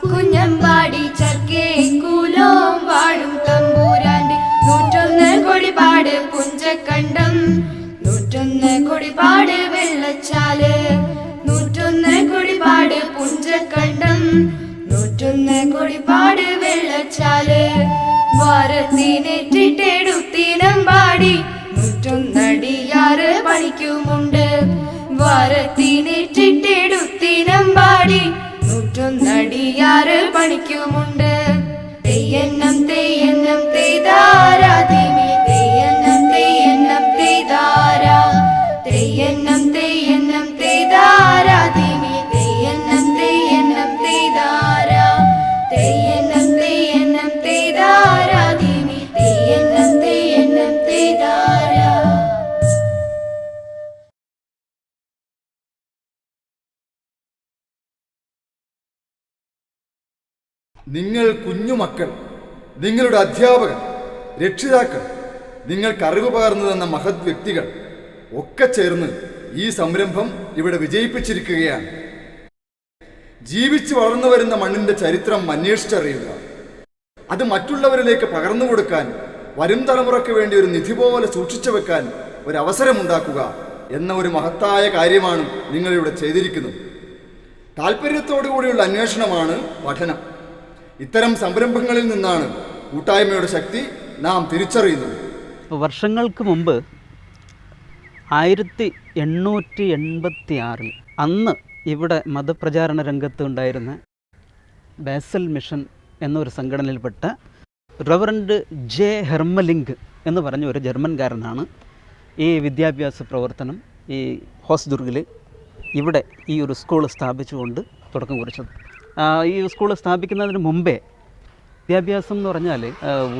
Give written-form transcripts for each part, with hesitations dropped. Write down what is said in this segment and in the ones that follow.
കുഞ്ഞമ്പാടി ചർക്കേ കൂലോം വാഴും തമ്പൂരാന്റെ 101 കൊടിപാട് പുഞ്ചക്കണ്ടം 101 കൊടിപാട് വെള്ളച്ചാല് 101 കൊടിപാട് പുഞ്ചക്കണ്ടം 101 കൊടിപാട് വെള്ളച്ചാല് വാരത്തിനെറ്റിട്ടെടുത്തിനമ്പാടി 101 അടിയാറ് പണിക്കുമുണ്ട് വാരത്തിനെറ്റിട്ടെടുത്തിനമ്പാടി 101 അടിയാറ് പണിക്കുമുണ്ട് തെയ്യന്നം തെയ്യന്നം തെയ്താരാ തിമി തെയ്യന്നം തെയ്യന്നം തെയ്താരാ തെയ്യന്നം തെയ്യന്നം തെയ്താരാ തിമി തെയ്യന്നം തെയ്യന്നം തെയ്താരാ തെയ്യന്നം തെയ്യന്നം തെയ്താരാ തിമി തെയ്യന്നം തെയ്യന്നം തെയ്താരാ. നിങ്ങൾ കുഞ്ഞുമക്കൾ, നിങ്ങളുടെ അധ്യാപകർ, രക്ഷിതാക്കൾ, നിങ്ങൾക്ക് അറിവ് പകർന്നു തന്ന മഹത് വ്യക്തികൾ ഒക്കെ ചേർന്ന് ഈ സംരംഭം ഇവിടെ വിജയിപ്പിച്ചിരിക്കുകയാണ്. ജീവിച്ചു വളർന്നു വരുന്ന മണ്ണിന്റെ ചരിത്രം അന്വേഷിച്ചറിയുക, അത് മറ്റുള്ളവരിലേക്ക് പകർന്നു കൊടുക്കാൻ, വരും തലമുറയ്ക്ക് വേണ്ടി ഒരു നിധി പോലെ സൂക്ഷിച്ചു വെക്കാൻ ഒരു അവസരമുണ്ടാക്കുക എന്ന ഒരു മഹത്തായ കാര്യമാണ് നിങ്ങളിവിടെ ചെയ്തിരിക്കുന്നത്. താല്പര്യത്തോടു കൂടിയുള്ള അന്വേഷണമാണ് പഠനം. ഇത്തരം സംരംഭങ്ങളിൽ നിന്നാണ് കൂട്ടായ്മയുടെ ശക്തി നാം തിരിച്ചറിയുന്നത്. വർഷങ്ങൾക്ക് മുമ്പ് 1886 അന്ന് ഇവിടെ മതപ്രചാരണ രംഗത്ത് ഉണ്ടായിരുന്ന ബാസൽ മിഷൻ എന്നൊരു സംഘടനയിൽപ്പെട്ട റവറൻഡ് ജെ ഹെർമലിംഗ് എന്ന് പറഞ്ഞ ഒരു ജർമ്മൻകാരനാണ് ഈ വിദ്യാഭ്യാസ പ്രവർത്തനം ഈ ഹോസ്ദുർഗിൽ ഇവിടെ ഈ ഒരു സ്കൂൾ സ്ഥാപിച്ചുകൊണ്ട് തുടക്കം കുറിച്ചത്. ഈ സ്കൂൾ സ്ഥാപിക്കുന്നതിന് മുമ്പേ വിദ്യാഭ്യാസം എന്ന് പറഞ്ഞാൽ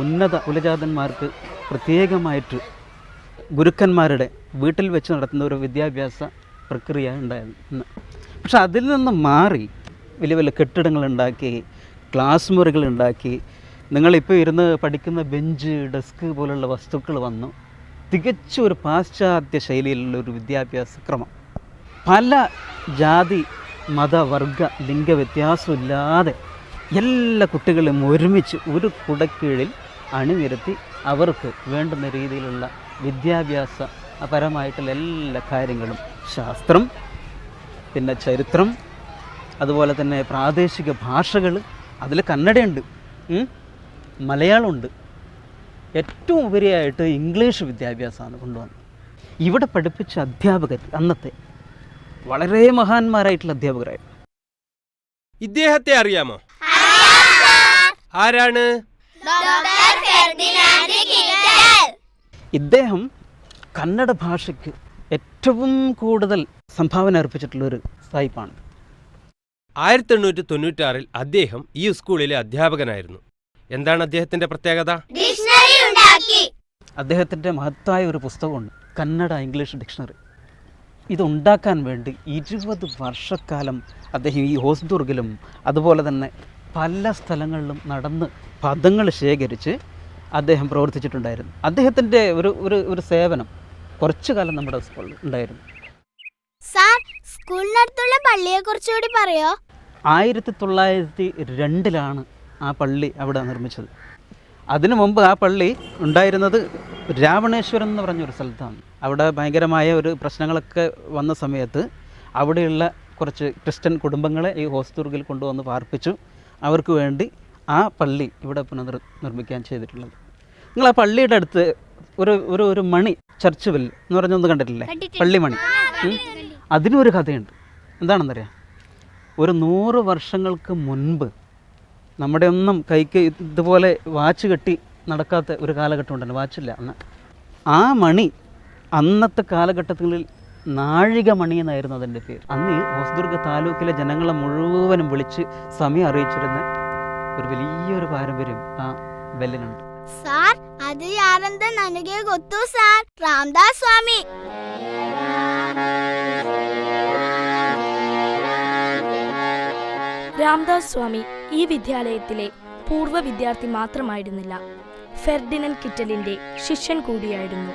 ഉന്നത കുലജാതന്മാർക്ക് പ്രത്യേകമായിട്ട് ഗുരുക്കന്മാരുടെ വീട്ടിൽ വെച്ച് നടത്തുന്ന ഒരു വിദ്യാഭ്യാസ പ്രക്രിയ ഉണ്ടായിരുന്നു. പക്ഷെ അതിൽ നിന്ന് മാറി വലിയ വലിയ കെട്ടിടങ്ങളുണ്ടാക്കി, ക്ലാസ് മുറികളുണ്ടാക്കി, നിങ്ങളിപ്പോൾ ഇരുന്ന് പഠിക്കുന്ന ബെഞ്ച്, ഡെസ്ക് പോലുള്ള വസ്തുക്കൾ വന്നു. തികച്ചും ഒരു പാശ്ചാത്യ ശൈലിയിലുള്ള ഒരു വിദ്യാഭ്യാസ ക്രമം. പല ജാതി മതവർഗ ലിംഗ വ്യത്യാസമില്ലാതെ എല്ലാ കുട്ടികളെയും ഒരുമിച്ച് ഒരു കുടക്കീഴിൽ അണിനിരത്തി അവർക്ക് വേണ്ടുന്ന രീതിയിലുള്ള വിദ്യാഭ്യാസപരമായിട്ടുള്ള എല്ലാ കാര്യങ്ങളും, ശാസ്ത്രം, പിന്നെ ചരിത്രം, അതുപോലെ തന്നെ പ്രാദേശിക ഭാഷകൾ, അതിൽ കന്നഡയുണ്ട്, മലയാളമുണ്ട്, ഏറ്റവും ഉപരിയായിട്ട് ഇംഗ്ലീഷ് വിദ്യാഭ്യാസമാണ് കൊണ്ടുവന്നത്. ഇവിടെ പഠിപ്പിച്ച അധ്യാപകർ അന്നത്തെ വളരെ മഹാന്മാരായിട്ടുള്ള അധ്യാപകരായിരുന്നു. ഇദ്ദേഹത്തെ അറിയാമോ? ആരാണ്? ഇദ്ദേഹം കന്നഡ ഭാഷയ്ക്ക് ഏറ്റവും കൂടുതൽ സംഭാവന അർപ്പിച്ചിട്ടുള്ളൊരു സായിപ്പാണ്. 1896 അദ്ദേഹം ഈ സ്കൂളിലെ അധ്യാപകനായിരുന്നു. എന്താണ് അദ്ദേഹത്തിന്റെ പ്രത്യേകത? അദ്ദേഹത്തിൻ്റെ മഹത്തായ ഒരു പുസ്തകമുണ്ട്, കന്നഡ ഇംഗ്ലീഷ് ഡിക്ഷണറി. ഇതുണ്ടാക്കാൻ വേണ്ടി 20 വർഷക്കാലം അദ്ദേഹം ഈ ഹോസ്ദുർഗിലും അതുപോലെ തന്നെ പല സ്ഥലങ്ങളിലും നടന്ന് പദങ്ങൾ ശേഖരിച്ച് അദ്ദേഹം പ്രവർത്തിച്ചിട്ടുണ്ടായിരുന്നു. അദ്ദേഹത്തിൻ്റെ ഒരു സേവനം കുറച്ചു കാലം നമ്മുടെ സ്കൂളിൽ ഉണ്ടായിരുന്നു. സാർ, സ്കൂളിനടുത്തുള്ള പള്ളിയെ കുറിച്ചുകൂടി പറയോ? 1902 ആ പള്ളി അവിടെ നിർമ്മിച്ചത്. അതിനു മുമ്പ് ആ പള്ളി ഉണ്ടായിരുന്നത് രാവണേശ്വരം എന്ന് പറഞ്ഞൊരു സ്ഥലത്താണ്. അവിടെ ഭയങ്കരമായ ഒരു പ്രശ്നങ്ങളൊക്കെ വന്ന സമയത്ത് അവിടെയുള്ള കുറച്ച് ക്രിസ്ത്യൻ കുടുംബങ്ങളെ ഈ ഹോസ്ദുർഗിൽ കൊണ്ടുവന്ന് പാർപ്പിച്ചു. അവർക്ക് വേണ്ടി ആ പള്ളി ഇവിടെ നിർമ്മിക്കാൻ ചെയ്തിട്ടുള്ളത്. നിങ്ങൾ ആ പള്ളിയുടെ അടുത്ത് ഒരു മണി, ചർച്ച് ബെൽ എന്ന് പറഞ്ഞൊന്ന് കണ്ടിട്ടില്ലേ? പള്ളിമണി. അതിനൊരു കഥയുണ്ട്. എന്താണെന്നറിയാം, ഒരു 100 വർഷങ്ങൾക്ക് മുൻപ് നമ്മുടെ ഒന്നും കൈക്ക് ഇതുപോലെ വാച്ച് കെട്ടി നടക്കാത്ത ഒരു കാലഘട്ടം ഉണ്ടല്ലോ, വാച്ചില്ല അന്ന്. ആ മണി അന്നത്തെ കാലഘട്ടങ്ങളിൽ നാഴികമണി എന്നായിരുന്നു അതിൻ്റെ പേര്. അന്ന് ഈ ഹോസ്ദുർഗ താലൂക്കിലെ ജനങ്ങളെ മുഴുവനും വിളിച്ച് സമയം അറിയിച്ചിരുന്ന ഒരു വലിയൊരു പാരമ്പര്യം ആ ബെല്ലിനുണ്ട്. സാർ, അത് ಯಾರಂತ ನನಗೆ ಗೊತ್ತು സാർ. രാംദാസ് സ്വാമി. രാംദാസ് സ്വാമി ഈ വിദ്യാലയത്തിലെ പൂർവ്വ വിദ്യാർത്ഥി മാത്രമായിരുന്നില്ല, ഫെർഡിനൻഡ് കിറ്റലിന്റെ ശിഷ്യൻ കൂടിയായിരുന്നു.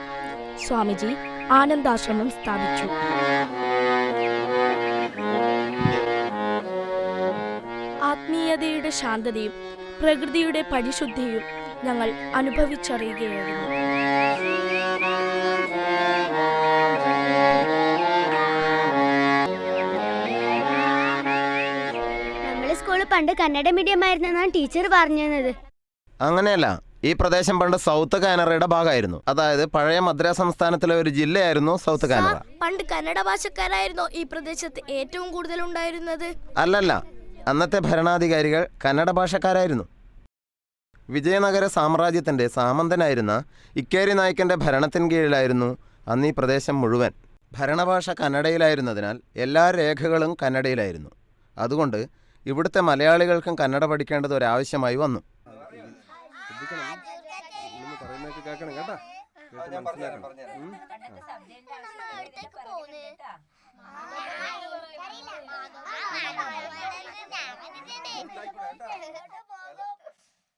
സ്വാമിജി ആനന്ദാശ്രമം സ്ഥാപിച്ചു. ആത്മീയതയുടെ ശാന്തതയും പ്രകൃതിയുടെ പരിശുദ്ധിയും ഞങ്ങൾ അനുഭവിച്ചറിയുകയായിരുന്നു. നമ്മളെ സ്കൂള് പണ്ട് കന്നഡ മീഡിയം ആയിരുന്നെന്നാണ് ടീച്ചർ പറഞ്ഞത്. അങ്ങനെയല്ല, ഈ പ്രദേശം പണ്ട് സൗത്ത് കാനറയുടെ ഭാഗമായിരുന്നു. അതായത് പഴയ മദ്രാസ് സംസ്ഥാനത്തിലെ ഒരു ജില്ലയായിരുന്നു സൗത്ത് കാനറ. പണ്ട് കന്നഡ ഭാഷക്കാരായിരുന്നോ ഈ പ്രദേശത്ത് ഏറ്റവും കൂടുതൽ ഉണ്ടായിരുന്നത്? അല്ലല്ല, അന്നത്തെ ഭരണാധികാരികൾ കന്നഡ ഭാഷക്കാരായിരുന്നു. വിജയനഗര സാമ്രാജ്യത്തിൻ്റെ സാമന്തനായിരുന്ന ഇക്കേരി നായ്ക്കൻ്റെ ഭരണത്തിന് കീഴിലായിരുന്നു അന്ന് ഈ പ്രദേശം മുഴുവൻ. ഭരണഭാഷ കന്നഡയിലായിരുന്നതിനാൽ എല്ലാ രേഖകളും കന്നഡയിലായിരുന്നു. അതുകൊണ്ട് ഇവിടുത്തെ മലയാളികൾക്കും കന്നഡ പഠിക്കേണ്ടത് ഒരാവശ്യമായി വന്നു.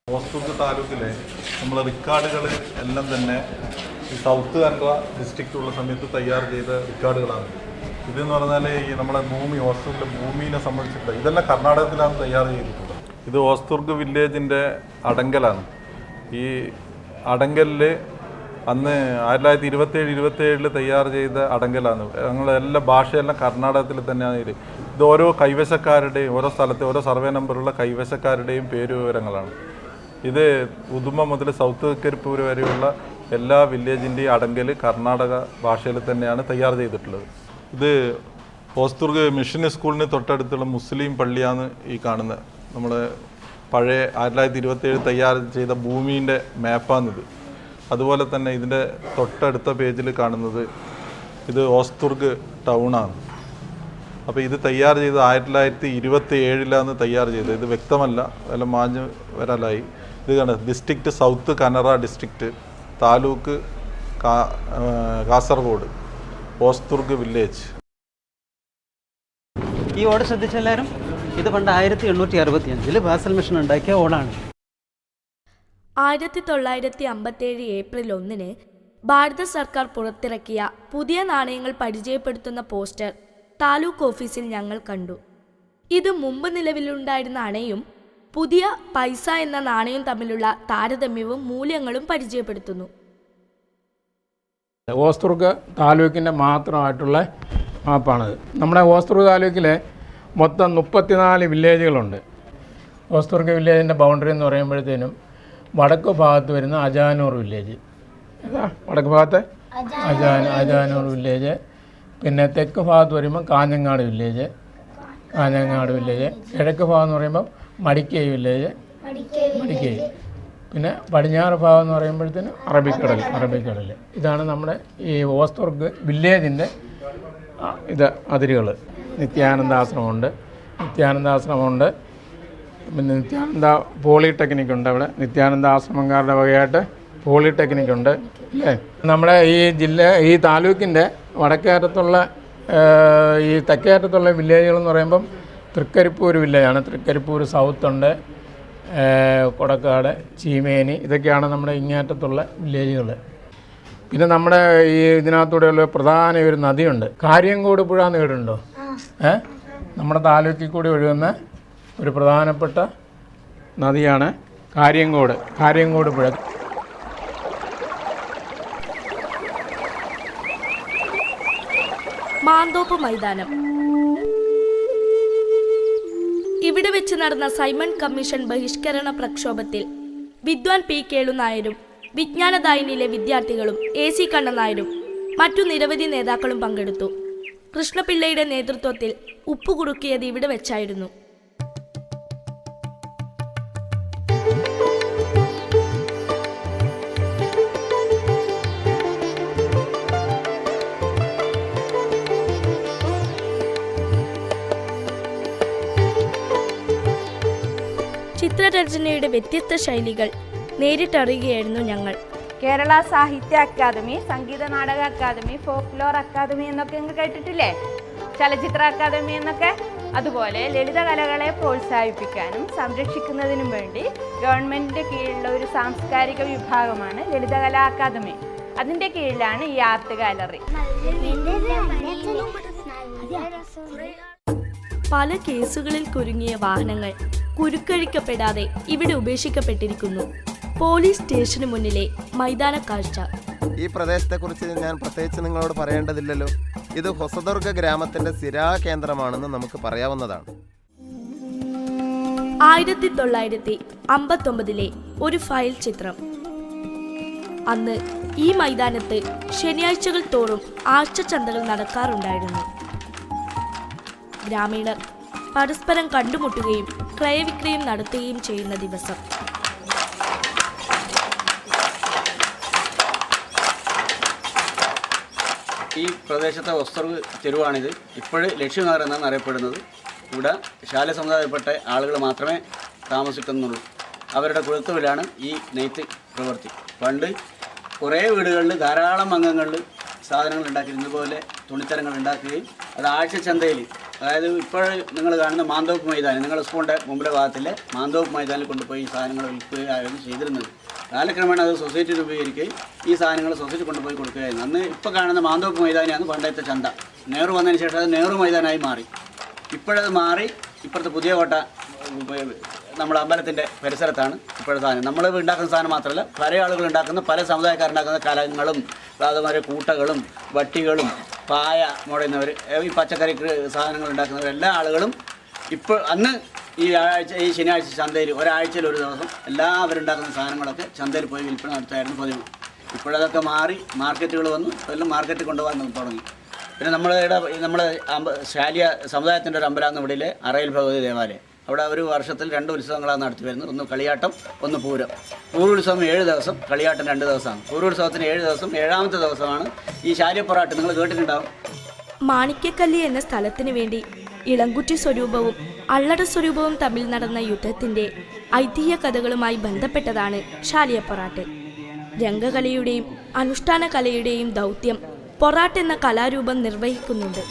ഹോസ്ദുർഗ് താലൂക്കിലെ നമ്മൾ റെക്കോർഡുകൾ എല്ലാം തന്നെ ഈ സൗത്ത് കാനറ ഡിസ്ട്രിക്റ്റ് ഉള്ള സമയത്ത് തയ്യാർ ചെയ്ത റെക്കോർഡുകളാണ്. ഇതെന്ന് പറഞ്ഞാൽ ഈ നമ്മുടെ ഭൂമി, ഹോസ്ദുർഗിലെ ഭൂമിയെ സംബന്ധിച്ചിട്ട് ഇതെല്ലാം കർണാടകത്തിലാണ് തയ്യാർ ചെയ്തിട്ടുള്ളത്. ഇത് ഹോസ്ദുർഗ് വില്ലേജിൻ്റെ അടങ്കലാണ്. ഈ അടങ്കലിൽ അന്ന് 1927 തയ്യാർ ചെയ്ത അടങ്കലാണ്. ഞങ്ങളുടെ എല്ലാ ഭാഷയെല്ലാം കർണാടകത്തിൽ തന്നെയാണ്. ഇത് ഓരോ കൈവശക്കാരുടെയും ഓരോ സ്ഥലത്തെ ഓരോ സർവേ നമ്പറുള്ള കൈവശക്കാരുടെയും പേര് വിവരങ്ങളാണ്. ഇത് ഉദുമ മുതൽ സൗത്ത് കരിപ്പൂർ വരെയുള്ള എല്ലാ വില്ലേജിൻ്റെയും അടങ്കൽ കർണാടക ഭാഷയിൽ തന്നെയാണ് തയ്യാർ ചെയ്തിട്ടുള്ളത്. ഇത് ഹോസ്ദുർഗ് മിഷൻ സ്കൂളിന് തൊട്ടടുത്തുള്ള മുസ്ലിം പള്ളിയാണ് ഈ കാണുന്നത്. നമ്മൾ പഴയ 1927 തയ്യാർ ചെയ്ത ഭൂമീൻ്റെ മാപ്പാണിത്. അതുപോലെ തന്നെ ഇതിൻ്റെ തൊട്ടടുത്ത പേജിൽ കാണുന്നത് ഇത് ഹോസ്ദുർഗ് ടൗണാണ്. അപ്പോൾ ഇത് തയ്യാർ ചെയ്ത് 1927 തയ്യാർ ചെയ്തത്. ഇത് വ്യക്തമല്ല, എല്ലാം മാഞ്ഞ് വരാലായി. ഇത് കണ്ട district south Canara district, taluk Kasaragod, Hosdurg village. ഈ ഓട് ശ്രദ്ധിച്ച എല്ലാവരും, ഇത് പണ്ട് 1865 ബാസൽ മിഷൻ ഉണ്ടാക്കിയ ഓടാണ്. 1957 ഏപ്രിൽ 1 ഭാരത സർക്കാർ പുറത്തിറക്കിയ പുതിയ നാണയങ്ങൾ പരിചയപ്പെടുത്തുന്ന പോസ്റ്റർ താലൂക്ക് ഓഫീസിൽ ഞങ്ങൾ കണ്ടു. ഇത് മുമ്പ് നിലവിലുണ്ടായിരുന്ന അണയും പുതിയ പൈസ എന്ന നാണയവും തമ്മിലുള്ള താരതമ്യവും മൂല്യങ്ങളും പരിചയപ്പെടുത്തുന്നു. ഓസ്തുർഗ് താലൂക്കിൻ്റെ മാത്രമായിട്ടുള്ള മാപ്പാണിത്. നമ്മുടെ ഓസ്തുർഗ് താലൂക്കിലെ മൊത്തം 34 വില്ലേജുകളുണ്ട്. ഓസ്തുർഗ് വില്ലേജിൻ്റെ ബൗണ്ടറി എന്ന് പറയുമ്പോഴത്തേനും വടക്ക് ഭാഗത്ത് വരുന്ന അജാനൂർ വില്ലേജ്, വടക്ക് ഭാഗത്ത് അജാനൂർ വില്ലേജ്, പിന്നെ തെക്ക് ഭാഗത്ത് വരുമ്പോൾ കാഞ്ഞങ്ങാട് വില്ലേജ്, കിഴക്ക് ഭാഗം എന്ന് പറയുമ്പോൾ മടിക്കൈ വില്ലേജ്, പിന്നെ പടിഞ്ഞാറ് ഭാഗം എന്ന് പറയുമ്പോഴത്തേനും അറബിക്കടൽ. ഇതാണ് നമ്മുടെ ഈ ഓസ്തുർഗ് വില്ലേജിൻ്റെ അതിരുകൾ. നിത്യാനന്ദാശ്രമമുണ്ട്, പിന്നെ നിത്യാനന്ദ പോളിടെക്നിക് ഉണ്ട്. അവിടെ നിത്യാനന്ദ ആശ്രമക്കാരുടെ വകയായിട്ട് പോളിടെക്നിക് ഉണ്ട് അല്ലേ. നമ്മുടെ ഈ താലൂക്കിൻ്റെ വടക്കേറ്റത്തുള്ള ഈ തെക്കേറ്റത്തുള്ള വില്ലേജുകൾ എന്ന് പറയുമ്പം തൃക്കരിപ്പൂർ വില്ലേജാണ്. തൃക്കരിപ്പൂർ സൗത്ത് ഉണ്ട്, കൊടക്കാട്, ചീമേനി, ഇതൊക്കെയാണ് നമ്മുടെ ഇങ്ങേറ്റത്തുള്ള വില്ലേജുകൾ. പിന്നെ നമ്മുടെ ഈ ഇതിനകത്തൂടെയുള്ള പ്രധാന ഒരു നദിയുണ്ട്, കാര്യംകോട് പുഴ എന്ന് കേട്ടിട്ടുണ്ടോ? നമ്മുടെ താലൂക്കിൽ കൂടി ഒഴുകുന്ന ഒരു പ്രധാനപ്പെട്ട നദിയാണ് കാര്യംകോട് പുഴ. മാന്തോപ്പ് മൈതാനം. ഇവിടെ വെച്ച് നടന്ന സൈമൺ കമ്മീഷൻ ബഹിഷ്കരണ പ്രക്ഷോഭത്തിൽ വിദ്വാൻ പി കേളു നായരും വിജ്ഞാനദായിനിയിലെ വിദ്യാർത്ഥികളും AC കണ്ണൻ നായരും മറ്റു നിരവധി നേതാക്കളും പങ്കെടുത്തു. കൃഷ്ണപിള്ളയുടെ നേതൃത്വത്തിൽ ഉപ്പുകുറുക്കിയത് ഇവിടെ വെച്ചായിരുന്നു. ചിത്രരചനയുടെ വ്യത്യസ്ത ശൈലികൾ നേരിട്ടറിയുകയായിരുന്നു ഞങ്ങൾ. കേരള സാഹിത്യ academy, Sangeetha Nataka academy, folklore academy എന്നൊക്കെ നിങ്ങൾ കേട്ടിട്ടില്ലേ? ചലച്ചിത്ര അക്കാദമി എന്നൊക്കെ. അതുപോലെ ലളിതകലകളെ പ്രോത്സാഹിപ്പിക്കാനും സംരക്ഷിക്കുന്നതിനും വേണ്ടി ഗവൺമെൻറ്റിൻ്റെ കീഴിലുള്ള ഒരു സാംസ്കാരിക വിഭാഗമാണ് ലളിതകലാ അക്കാദമി. അതിൻ്റെ കീഴിലാണ് ഈ ആർട്ട് ഗാലറി. പല കേസുകളിൽ കുരുങ്ങിയ വാഹനങ്ങൾ കുരുക്കഴിക്കപ്പെടാതെ ഇവിടെ ഉപേക്ഷിക്കപ്പെട്ടിരിക്കുന്നു. പോലീസ് സ്റ്റേഷന് മുന്നിലെ മൈതാന കാഴ്ച. ഈ പ്രദേശത്തെക്കുറിച്ച് ഞാൻ പ്രത്യേകിച്ച് നിങ്ങളോട് പറയേണ്ടതില്ലല്ലോ. ഇത് ഹൊസദുർഗ ഗ്രാമത്തിന്റെ സ്ഥിരാകേന്ദ്രമാണെന്ന് നമുക്ക് പറയാവുന്നതാണ്. 1959 ഒരു ഫയൽ ചിത്രം. അന്ന് ഈ മൈതാനത്ത് ശനിയാഴ്ചകൾ തോറും ആഴ്ചച്ചന്തകൾ നടക്കാറുണ്ടായിരുന്നു. ഗ്രാമീണർ പരസ്പരം കണ്ടുമുട്ടുകയും ക്രയവിക്രയം നടത്തുകയും ചെയ്യുന്ന ദിവസം. ഈ പ്രദേശത്തെ ഓസ്തുർഗ് തെരുവാണിത്. ഇപ്പോഴും ലക്ഷ്യനഗർ എന്നാണ് അറിയപ്പെടുന്നത്. ഇവിടെ ശാല സമുദായപ്പെട്ട ആളുകൾ മാത്രമേ താമസിക്കുന്നുള്ളൂ. അവരുടെ കുഴുത്തുവിലാണ് ഈ നെയ്ത്ത് പ്രവൃത്തി. പണ്ട് കുറേ വീടുകളിൽ ധാരാളം അംഗങ്ങളിൽ സാധനങ്ങൾ ഉണ്ടാക്കിയിരുന്നു. ഇതുപോലെ തുണിത്തരങ്ങൾ ഉണ്ടാക്കുകയും അത് ആഴ്ച ചന്തയിൽ, അതായത് ഇപ്പോൾ നിങ്ങൾ കാണുന്ന മാന്തോപ്പ് മൈതാനം, നിങ്ങളുടെ സ്കൂളിൻ്റെ മുമ്പിലെ ഭാഗത്തിലെ മാന്തോപ്പ് മൈതാനിൽ കൊണ്ടുപോയി ഈ സാധനങ്ങൾ വിൽക്കുകയായിരുന്നു ചെയ്തിരുന്നത്. കാലക്രമേണ അത് സൊസൈറ്റി രൂപീകരിക്കുകയും ഈ സാധനങ്ങൾ സൊസൈറ്റി കൊണ്ടുപോയി കൊടുക്കുകയായിരുന്നു. അന്ന് ഇപ്പോൾ കാണുന്ന മാന്തോപ്പ് മൈതാനിയാണ് പണ്ടത്തെ ചന്ത. നെഹ്റു വന്നതിന് ശേഷം അത് നെഹ്റു മൈതാനായി മാറി. ഇപ്പോഴത് മാറി ഇപ്പോഴത്തെ പുതിയ കോട്ട നമ്മുടെ അമ്പലത്തിൻ്റെ പരിസരത്താണ് ഇപ്പോഴത്തെ സാധനം. നമ്മൾ ഉണ്ടാക്കുന്ന സാധനം മാത്രമല്ല, പല ആളുകൾ ഉണ്ടാക്കുന്ന, പല സമുദായക്കാരുണ്ടാക്കുന്ന കലങ്ങളും അതുമാതിരി കൂട്ടകളും വട്ടികളും പായ മുടയുന്നവർ, ഈ പച്ചക്കറി സാധനങ്ങൾ ഉണ്ടാക്കുന്നവർ, എല്ലാ ആളുകളും ഇപ്പോൾ അന്ന് ഈ ശനിയാഴ്ച ചന്തയിൽ ഒരാഴ്ചയിൽ ഒരു ദിവസം എല്ലാവരുണ്ടാക്കുന്ന സാധനങ്ങളൊക്കെ ചന്തയിൽ പോയി വിൽപ്പന നടത്തായിരുന്നു പതിവ്. ഇപ്പോഴതൊക്കെ മാറി മാർക്കറ്റുകൾ വന്നു. എല്ലാം മാർക്കറ്റിൽ കൊണ്ടുപോകാൻ തുടങ്ങി. പിന്നെ നമ്മുടെ ശാലിയ സമുദായത്തിൻ്റെ ഒരു അമ്പലമാണ് ഇവിടെയിലെ അറയിൽ ഭഗവതി ദേവാലയം. അവിടെ ഒരു വർഷത്തിൽ 2 ഉത്സവങ്ങളാണ് നടത്തി വരുന്നത്. ഒന്ന് കളിയാട്ടം, ഒന്ന് പൂരം. പൂരോത്സവം 7 ദിവസം, കളിയാട്ടം 2 ദിവസമാണ്. പൂരോത്സവത്തിന് 7 ദിവസം, 7ാമത്തെ ദിവസമാണ് ഈ ശാലിയപ്പൊറാട്ട്. നിങ്ങൾ കേട്ടിട്ടുണ്ടാവും. മാണിക്യക്കല്ലി എന്ന സ്ഥലത്തിന് വേണ്ടി ഇളങ്കുറ്റി സ്വരൂപവും അള്ളട സ്വരൂപവും തമ്മിൽ നടന്ന യുദ്ധത്തിന്റെ ഐതിഹ്യ കഥകളുമായി ബന്ധപ്പെട്ടതാണ് ശാലിയപ്പൊറാട്ട്. രംഗകലയുടെയും അനുഷ്ഠാന കലയുടെയും ദൗത്യം പൊറാട്ട് എന്ന കലാരൂപം നിർവഹിക്കുന്നുണ്ട്.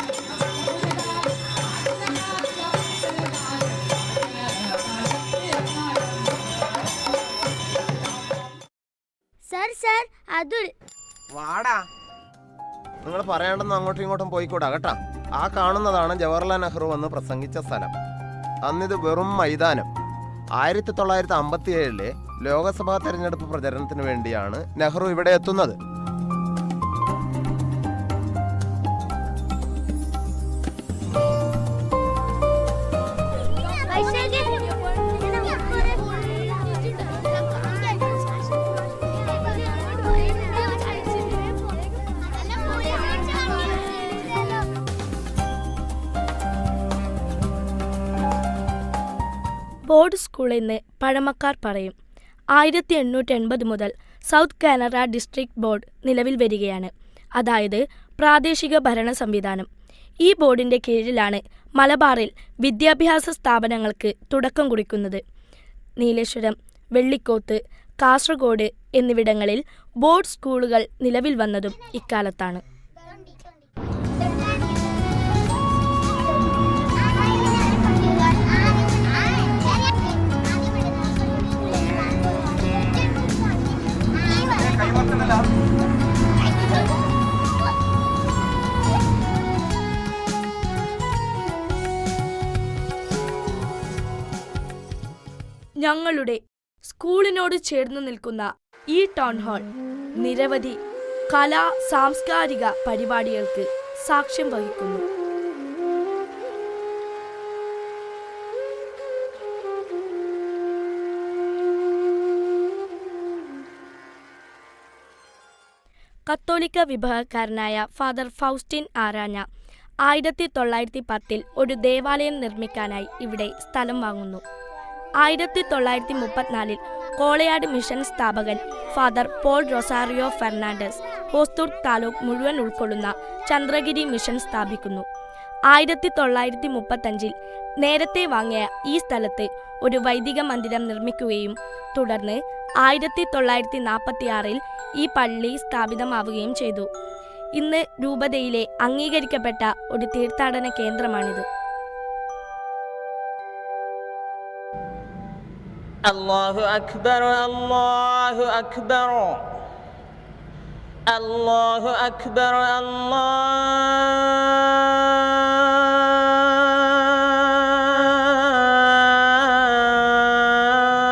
സർ അതുൽ വാടാ, നിങ്ങൾ പറയേണ്ടെന്ന് അങ്ങോട്ടും ഇങ്ങോട്ടും പോയിക്കൂടാ കേട്ടാ. ആ കാണുന്നതാണ് ജവഹർലാൽ നെഹ്റു വന്ന് പ്രസംഗിച്ച സ്ഥലം. അന്നിത് വെറും മൈതാനം. 1957 ലോകസഭാ തെരഞ്ഞെടുപ്പ് പ്രചരണത്തിന് വേണ്ടിയാണ് നെഹ്റു ഇവിടെ എത്തുന്നത്. സ്കൂൾ എന്ന് പഴമക്കാർ പറയും. 1880 മുതൽ സൗത്ത് കാനറ ഡിസ്ട്രിക്ട് ബോർഡ് നിലവിൽ വരികയാണ്, അതായത് പ്രാദേശിക ഭരണ സംവിധാനം. ഈ ബോർഡിൻ്റെ കീഴിലാണ് മലബാറിൽ വിദ്യാഭ്യാസ സ്ഥാപനങ്ങൾക്ക് തുടക്കം കുറിക്കുന്നത്. നീലേശ്വരം, വെള്ളിക്കോത്ത്, കാസർഗോഡ് എന്നിവിടങ്ങളിൽ ബോർഡ് സ്കൂളുകൾ നിലവിൽ വന്നതും ഇക്കാലത്താണ്. ഞങ്ങളുടെ സ്കൂളിനോട് ചേർന്ന് നിൽക്കുന്ന ഈ ടൗൺ ഹാൾ നിരവധി കലാ സാംസ്കാരിക പരിപാടികൾക്ക് സാക്ഷ്യം വഹിക്കുന്നു. കത്തോലിക്ക വിഭാഗക്കാരനായ ഫാദർ ഫൗസ്റ്റിൻ ആരാഞ്ഞ 1910 ഒരു ദേവാലയം നിർമ്മിക്കാനായി ഇവിടെ സ്ഥലം വാങ്ങുന്നു. 1934 കോളയാട് മിഷൻ സ്ഥാപകൻ father Paul Rosario Fernandes Hosdurg taluk മുഴുവൻ ഉൾക്കൊള്ളുന്ന ചന്ദ്രഗിരി മിഷൻ സ്ഥാപിക്കുന്നു. 1935 നേരത്തെ വാങ്ങിയ ഈ സ്ഥലത്ത് ഒരു വൈദിക മന്ദിരം നിർമ്മിക്കുകയും തുടർന്ന് 1946 ഈ പള്ളി സ്ഥാപിതമാവുകയും ചെയ്തു. ഇന്ന് രൂപതയിലെ അംഗീകരിക്കപ്പെട്ട ഒരു തീർത്ഥാടന കേന്ദ്രമാണിത്. അല്ലാഹു അക്ബർ, അല്ലാഹു അക്ബർ, അല്ലാഹു അക്ബർ,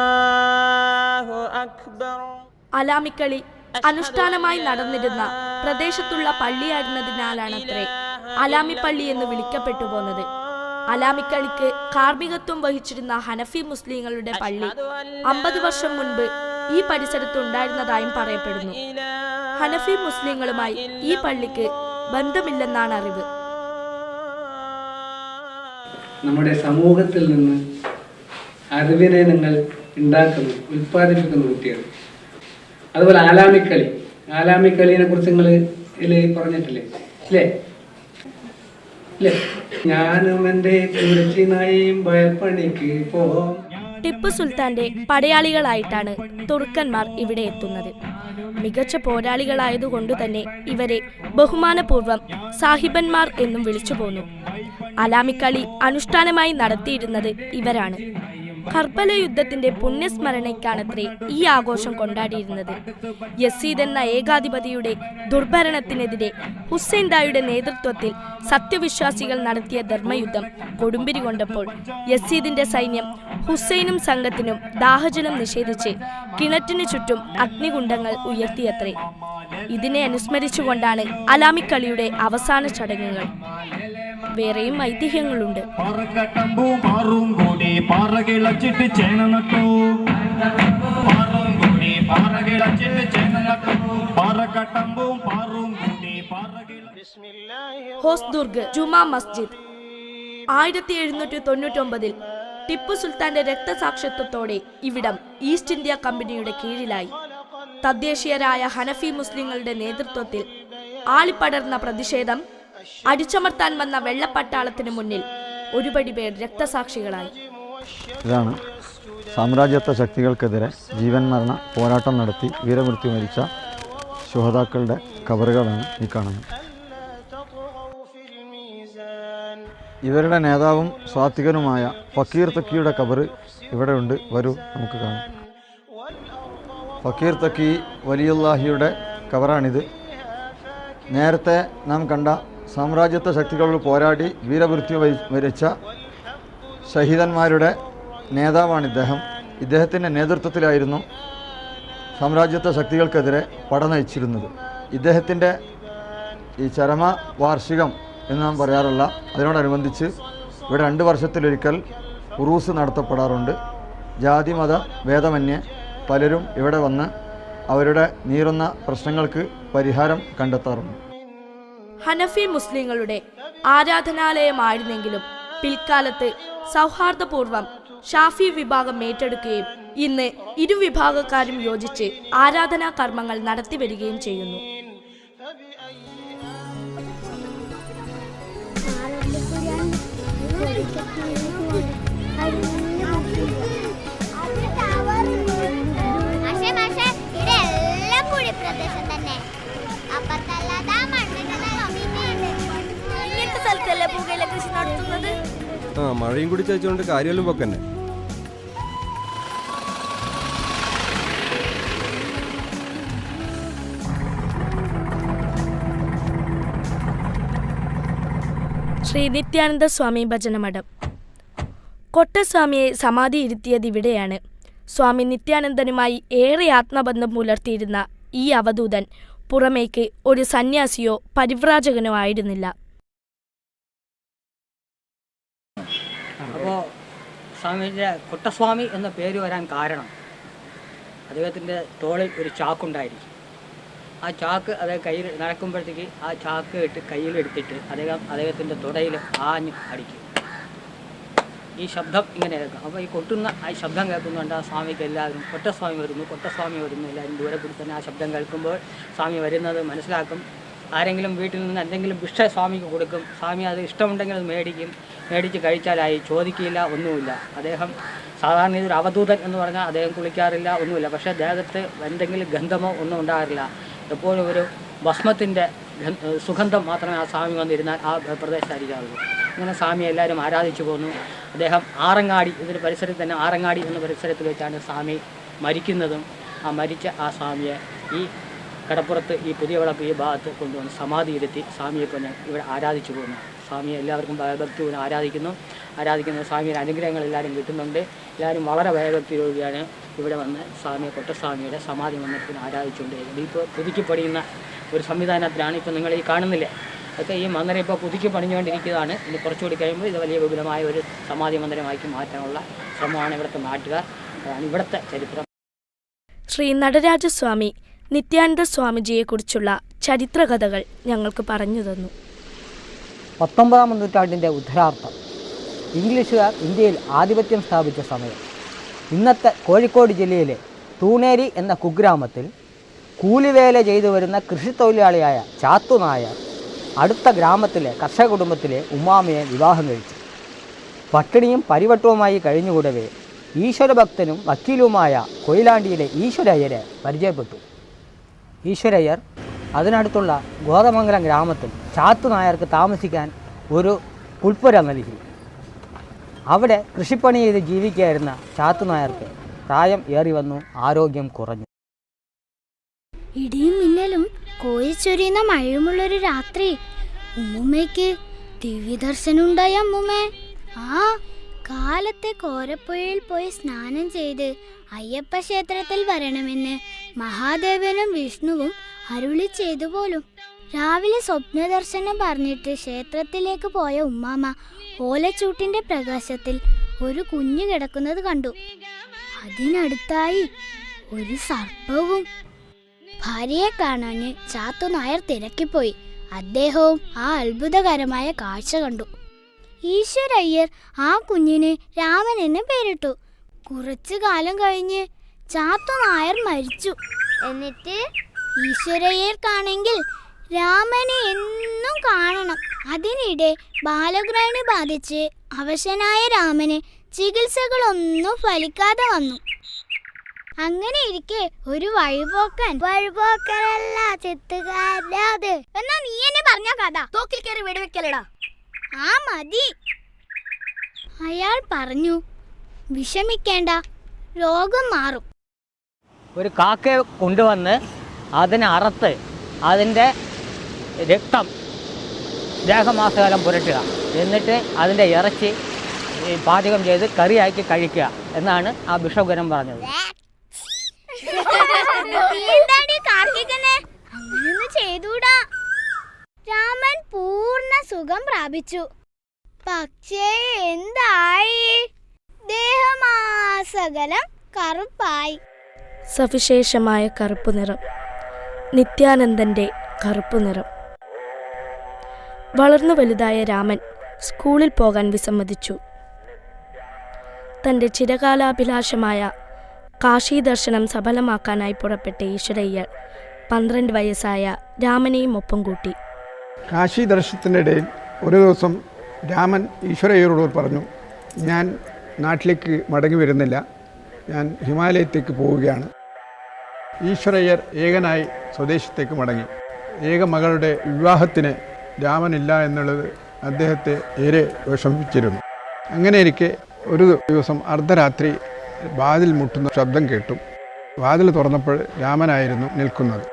അല്ലാഹു അക്ബർ. അലാമിക്കളി അനുഷ്ഠാനമായി നടന്നിരുന്ന പ്രദേശത്തുള്ള പള്ളിയായിരുന്നതിനാലാണത്രേ അലാമിപ്പള്ളി എന്ന് വിളിക്കപ്പെട്ടു പോന്നത്. അലാമിക്കളിക്ക് കാർമ്മികത്വം വഹിച്ചിരുന്ന ഹനഫി മുസ്ലിങ്ങളുടെ പള്ളി 50 വർഷം മുൻപ് ഈ പരിസരത്ത് ഉണ്ടായിരുന്നതായും പറയപ്പെടുന്നു. ഹനഫി മുസ്ലിങ്ങളുമായി ഈ പള്ളിക്ക് ബന്ധമില്ലെന്നാണ് അറിവ്. നമ്മുടെ സമൂഹത്തിൽ നിന്ന് അറിവിനെ നിങ്ങൾ ഉണ്ടാക്കുന്നു, ഉൽപ്പാദിപ്പിക്കുന്ന കുട്ടികൾ. അതുപോലെ ആലാമിക്കളിയെ കുറിച്ച് നിങ്ങൾ പറഞ്ഞിട്ടില്ലേ അല്ലേ? ഞാനും എൻ്റെ കുറിച്ചിനായും ഭയപ്പണിക്ക് പോവാം. ടിപ്പു സുൽത്താന്റെ പടയാളികളായിട്ടാണ് തുർക്കന്മാർ ഇവിടെ എത്തുന്നത്. മികച്ച പോരാളികളായതുകൊണ്ടു തന്നെ ഇവരെ ബഹുമാനപൂർവ്വം സാഹിബന്മാർ എന്നും വിളിച്ചു പോന്നു. അലാമിക്കളി അനുഷ്ഠാനമായി നടത്തിയിരുന്നത് ഇവരാണ്. കർബല യുദ്ധത്തിന്റെ പുണ്യസ്മരണയ്ക്കാണത്രേ ഈ ആഘോഷം കൊണ്ടാടിയിരുന്നത്. യസീദ് എന്ന ഏകാധിപതിയുടെ ദുർഭരണത്തിനെതിരെ ഹുസൈൻ ദായുടെ നേതൃത്വത്തിൽ സത്യവിശ്വാസികൾ നടത്തിയ ധർമ്മയുദ്ധം കൊടുമ്പിരി കൊണ്ടപ്പോൾ യസീദിന്റെ സൈന്യം ഹുസൈനും സംഘത്തിനും ദാഹജലം നിഷേധിച്ച് കിണറ്റിനു ചുറ്റും അഗ്നികുണ്ഡങ്ങൾ ഉയർത്തിയത്രേ. ഇതിനെ അനുസ്മരിച്ചുകൊണ്ടാണ് അലാമിക്കളിയുടെ അവസാന ചടങ്ങുകൾ. വേറെയും ഐതിഹ്യങ്ങളുണ്ട്. ഹോസ്ദുർഗ് ജുമാ മസ്ജിദ് 1799 ടിപ്പു സുൽത്താന്റെ രക്തസാക്ഷിത്വത്തോടെ ഇവിടം ഈസ്റ്റ് ഇന്ത്യ കമ്പനിയുടെ കീഴിലായി. തദ്ദേശീയരായ ഹനഫി മുസ്ലിങ്ങളുടെ നേതൃത്വത്തിൽ ആളിപ്പടർന്ന പ്രതിഷേധം അടിച്ചമർത്താൻ വന്ന വെള്ളപ്പട്ടാളത്തിന് മുന്നിൽ ഒരുപടി പേർ രക്തസാക്ഷികളായി. ഇതാണ് സാമ്രാജ്യത്വ ശക്തികൾക്കെതിരെ ജീവൻ മരണ പോരാട്ടം നടത്തി വീരമൃത്യു മരിച്ച ശുഹദാക്കളുടെ ഖബറുകളാണ് ഈ കാണുന്നത്. ഇവരുടെ നേതാവും സ്വാത്വികനുമായ ഫക്കീർ തക്കിയുടെ ഖബർ ഇവിടെ ഉണ്ട്. വരൂ നമുക്ക് കാണാം. ഫക്കീർ തക്കി വലിയുല്ലാഹിയുടെ ഖബറാണിത്. നേരത്തെ നാം കണ്ട സാമ്രാജ്യത്വ ശക്തികളോട് പോരാടി വീരമൃത്യു വരിച്ച ഷഹീദന്മാരുടെ നേതാവാണ് ഇദ്ദേഹം. ഇദ്ദേഹത്തിൻ്റെ നേതൃത്വത്തിലായിരുന്നു സാമ്രാജ്യത്വ ശക്തികൾക്കെതിരെ പട നയിച്ചിരുന്നത്. ഇദ്ദേഹത്തിൻ്റെ ഈ ചരമ വാർഷികം എന്ന് നാം പറയാറുള്ള അതിനോടനുബന്ധിച്ച് ഇവിടെ 2 വർഷത്തിലൊരിക്കൽ ഉറൂസ് നടത്തപ്പെടാറുണ്ട്. ജാതി മത ഭേദമന്യേ പലരും ഇവിടെ വന്ന് അവരുടെ നീറുന്ന പ്രശ്നങ്ങൾക്ക് പരിഹാരം കണ്ടെത്താറുണ്ട്. ഹനഫി മുസ്ലിങ്ങളുടെ ആരാധനാലയമായിരുന്നെങ്കിലും പിൽക്കാലത്ത് സൗഹാർദ്ദപൂർവം ഷാഫി വിഭാഗം ഏറ്റെടുക്കുകയും ഇന്ന് ഇരുവിഭാഗക്കാരും യോജിച്ച് ആരാധനാ കർമ്മങ്ങൾ നടത്തിവരികയും ചെയ്യുന്നു. മഴയും കൂടി ചോദിച്ചുകൊണ്ട് കാര്യമെല്ലാം പോക്കന്നെ. ശ്രീ നിത്യാനന്ദ സ്വാമി ഭജനമഠം. കൊട്ടസ്വാമിയെ സമാധി ഇരുത്തിയത് ഇവിടെയാണ്. സ്വാമി നിത്യാനന്ദനുമായി ഏറെ ആത്മബന്ധം പുലർത്തിയിരുന്ന ഈ അവധൂതൻ പുറമേക്ക് ഒരു സന്യാസിയോ പരിവ്രാജകനോ ആയിരുന്നില്ല. അപ്പോൾ സ്വാമിയുടെ കൊട്ടസ്വാമി എന്ന പേര് വരാൻ കാരണം അദ്ദേഹത്തിൻ്റെ തോളിൽ ഒരു ചാക്കുണ്ടായിരിക്കും. ആ ചാക്ക് അദ്ദേഹം കയ്യിൽ നടക്കുമ്പോഴത്തേക്ക് ആ ചാക്ക് ഇട്ട് കയ്യിലെടുത്തിട്ട് അദ്ദേഹത്തിൻ്റെ തുടയിൽ ആഞ്ഞ് അടിക്കും. ഈ ശബ്ദം ഇങ്ങനെ കേൾക്കും. അപ്പോൾ ഈ കൊട്ടുന്ന ആ ശബ്ദം കേൾക്കുന്നുണ്ട് ആ സ്വാമിക്ക് എല്ലാവരും കൊട്ടസ്വാമി വരുന്നു എല്ലാവരും ദൂരെ കൂടി തന്നെ ആ ശബ്ദം കേൾക്കുമ്പോൾ സ്വാമി വരുന്നത് മനസ്സിലാക്കും. ആരെങ്കിലും വീട്ടിൽ നിന്ന് എന്തെങ്കിലും ഭിക്ഷ സ്വാമിക്ക് കൊടുക്കും. സ്വാമി അത് ഇഷ്ടമുണ്ടെങ്കിൽ അത് മേടിച്ച് കഴിച്ചാലായി, ചോദിക്കില്ല, ഒന്നുമില്ല. അദ്ദേഹം സാധാരണ ഇതൊരു അവധൂതൻ എന്ന് പറഞ്ഞാൽ അദ്ദേഹം കുളിക്കാറില്ല, ഒന്നുമില്ല. പക്ഷേ ദേഹത്ത് എന്തെങ്കിലും ഗന്ധമോ ഒന്നും ഉണ്ടാകാറില്ല. എപ്പോഴും ഒരു ഭസ്മത്തിൻ്റെ സുഗന്ധം മാത്രമേ ആ സ്വാമി വന്നിരുന്നാൽ ആ പ്രദേശത്തായിരിക്കാറുള്ളൂ. അങ്ങനെ സ്വാമി എല്ലാവരും ആരാധിച്ചു പോന്നു. അദ്ദേഹം ആറങ്ങാടി ഇതിൻ്റെ പരിസരത്ത് തന്നെ ആറങ്ങാടി എന്ന പരിസരത്ത് വെച്ചാണ് സ്വാമി മരിക്കുന്നതും. ആ മരിച്ച ആ സ്വാമിയെ ഈ കടപ്പുറത്ത് ഈ പുതിയ വിളപ്പ് ഈ ഭാഗത്ത് കൊണ്ടുവന്ന് സമാധി ഇരുത്തി സ്വാമിയെ കൊണ്ട് ഇവിടെ ആരാധിച്ചു പോകുന്നു. സ്വാമിയെ എല്ലാവർക്കും ഭയഭക്തിയോടെ ആരാധിക്കുന്ന സ്വാമിയുടെ അനുഗ്രഹങ്ങൾ എല്ലാവരും കിട്ടുന്നുണ്ട്. എല്ലാവരും വളരെ ഭയഭക്തിയോടെയാണ് ഇവിടെ വന്ന് സ്വാമിയെ കൊട്ടസ്വാമിയുടെ സമാധി മന്ദിരത്തിന് ആരാധിച്ചുകൊണ്ടിരിക്കുന്നത്. ഇപ്പോൾ പുതുക്കി പണിയുന്ന ഒരു സംവിധാനത്തിലാണ് ഇപ്പോൾ നിങ്ങൾ ഈ കാണുന്നില്ലേ. ഒക്കെ ഈ മന്ദിരം ഇപ്പോൾ പുതുക്കി പണിഞ്ഞുകൊണ്ടിരിക്കുന്നതാണ്. ഇനി കുറച്ചുകൂടി കഴിയുമ്പോൾ ഇത് വലിയ വിപുലമായ ഒരു സമാധി മന്ദിരമാക്കി മാറ്റാനുള്ള ശ്രമമാണ് ഇവിടുത്തെ നാട്ടുകാർ. അതാണ് ഇവിടുത്തെ ചരിത്രം. ശ്രീ നടരാജസ്വാമി നിത്യാനന്ദ സ്വാമിജിയെക്കുറിച്ചുള്ള ചരിത്രകഥകൾ ഞങ്ങൾക്ക് പറഞ്ഞു തന്നു. 19-ാം നൂറ്റാണ്ടിൻ്റെ ഉത്തരാർത്ഥം ഇംഗ്ലീഷുകാർ ഇന്ത്യയിൽ ആധിപത്യം സ്ഥാപിച്ച സമയം. ഇന്നത്തെ കോഴിക്കോട് ജില്ലയിലെ തൂണേരി എന്ന കുഗ്രാമത്തിൽ കൂലിവേല ചെയ്തു വരുന്ന കൃഷിത്തൊഴിലാളിയായ ചാത്തു നായർ അടുത്ത ഗ്രാമത്തിലെ കർഷക കുടുംബത്തിലെ ഉമ്മാമയെ വിവാഹം കഴിച്ചു. പട്ടിണിയും പരിവട്ടവുമായി കഴിഞ്ഞുകൂടവേ ഈശ്വരഭക്തനും വക്കീലുമായ കൊയിലാണ്ടിയിലെ ഈശ്വരയ്യരെ പരിചയപ്പെട്ടു. ഈശ്വരയ്യർ അതിനടുത്തുള്ള ഗോതമംഗലം ഗ്രാമത്തിൽ ചാത്തു നായർക്ക് താമസിക്കാൻ ഒരു പുൽപ്പുര നൽകി. അവിടെ കൃഷിപ്പണി ചെയ്ത് ജീവിക്കുകയായിരുന്ന ചാത്തു നായർക്ക് പ്രായം ഏറി വന്നു, ആരോഗ്യം കുറഞ്ഞു. ഇടിയും മിന്നലും കോരിച്ചൊരിയുന്ന മഴയുമുള്ളൊരു രാത്രി ഉമ്മുമ്മയ്ക്ക് ദിവ്യദർശനം ഉണ്ടായി. അമ്മുമ്മേ, ആ കാലത്തെ കോരപ്പുഴയിൽ പോയി സ്നാനം ചെയ്ത് അയ്യപ്പ ക്ഷേത്രത്തിൽ വരണമെന്ന് മഹാദേവനും വിഷ്ണുവും അരുളി ചെയ്തു പോലും. രാവിലെ സ്വപ്നദർശനം പറഞ്ഞിട്ട് ക്ഷേത്രത്തിലേക്ക് പോയ ഉമ്മാമ ഓലച്ചൂട്ടിന്റെ പ്രകാശത്തിൽ ഒരു കുഞ്ഞു കിടക്കുന്നത് കണ്ടു. അതിനടുത്തായി ഒരു സർപ്പവും. ഭാര്യയെ കാണാൻ ചാത്തു നായർ തിരക്കിപ്പോയി. അദ്ദേഹവും ആ അത്ഭുതകരമായ കാഴ്ച കണ്ടു. ഈശ്വരയ്യർ ആ കുഞ്ഞിന് രാമൻ എന്ന് പേരിട്ടു. കുറച്ചു കാലം കഴിഞ്ഞ് ചാത്തു നായർ മരിച്ചു. എന്നിട്ട് ഈശ്വരയ്യർക്കാണെങ്കിൽ രാമനെ എന്നും കാണണം. അതിനിടെ ബാലഗ്രഹണി ബാധിച്ച് അവശനായ രാമന് ചികിത്സകളൊന്നും ഫലിക്കാതെ വന്നു. അങ്ങനെ ഇരിക്കെ ഒരു വഴിപോക്കനല്ല ചെത്തുകാരത് എന്നാ നീ എന്നെ പറഞ്ഞ കഥ തോക്കിൽ കയറി വെടിവെക്കലടാ. ആ മതി. അയാൾ പറഞ്ഞു, വിഷമിക്കേണ്ട, രോഗം മാറും. ഒരു കാക്കയെ കൊണ്ടുവന്ന് അതിനെ അറുത്ത് അതിൻ്റെ രക്തം ദേഹമാസകാലം പുരട്ടുക, എന്നിട്ട് അതിൻ്റെ ഇറച്ചി പാചകം ചെയ്ത് കറിയാക്കി കഴിക്കുക എന്നാണ് ആ ബിഷപ്പ് പറഞ്ഞത്. അങ്ങനെയൊന്നും ചെയ്തൂടാ. രാമൻ പൂർണ്ണ സുഖം പ്രാപിച്ചു. പക്ഷേ എന്തായി? ദേഹമാസകലം കറുപ്പായി. സവിശേഷമായ കറുപ്പ് നിറം, നിത്യാനന്ദൻ്റെ കറുപ്പ് നിറം. വളർന്നു വലുതായ രാമൻ സ്കൂളിൽ പോകാൻ വിസമ്മതിച്ചു. തൻ്റെ ചിരകാലാഭിലാഷമായ കാശി ദർശനം സഫലമാക്കാനായി പുറപ്പെട്ട ഈശ്വരയ്യർ 12 വയസ്സായ രാമനെയും ഒപ്പം കൂട്ടി. കാശി ദർശനത്തിൻ്റെ ഇടയിൽ ഒരു ദിവസം രാമൻ ഈശ്വരയ്യരോട് പറഞ്ഞു, ഞാൻ നാട്ടിലേക്ക് മടങ്ങി വരുന്നില്ല, ഞാൻ ഹിമാലയത്തേക്ക് പോവുകയാണ്. ഈശ്വരയ്യർ ഏകനായി സ്വദേശത്തേക്ക് മടങ്ങി. ഏക മകളുടെ വിവാഹത്തിന് രാമനില്ല എന്നുള്ളത് അദ്ദേഹത്തെ ഏറെ വിഷമിപ്പിച്ചിരുന്നു. അങ്ങനെയിരിക്കെ ഒരു ദിവസം അർദ്ധരാത്രി വാതിൽ മുട്ടുന്ന ശബ്ദം കേട്ടു. വാതിൽ തുറന്നപ്പോൾ രാമനായിരുന്നു നിൽക്കുന്നത്.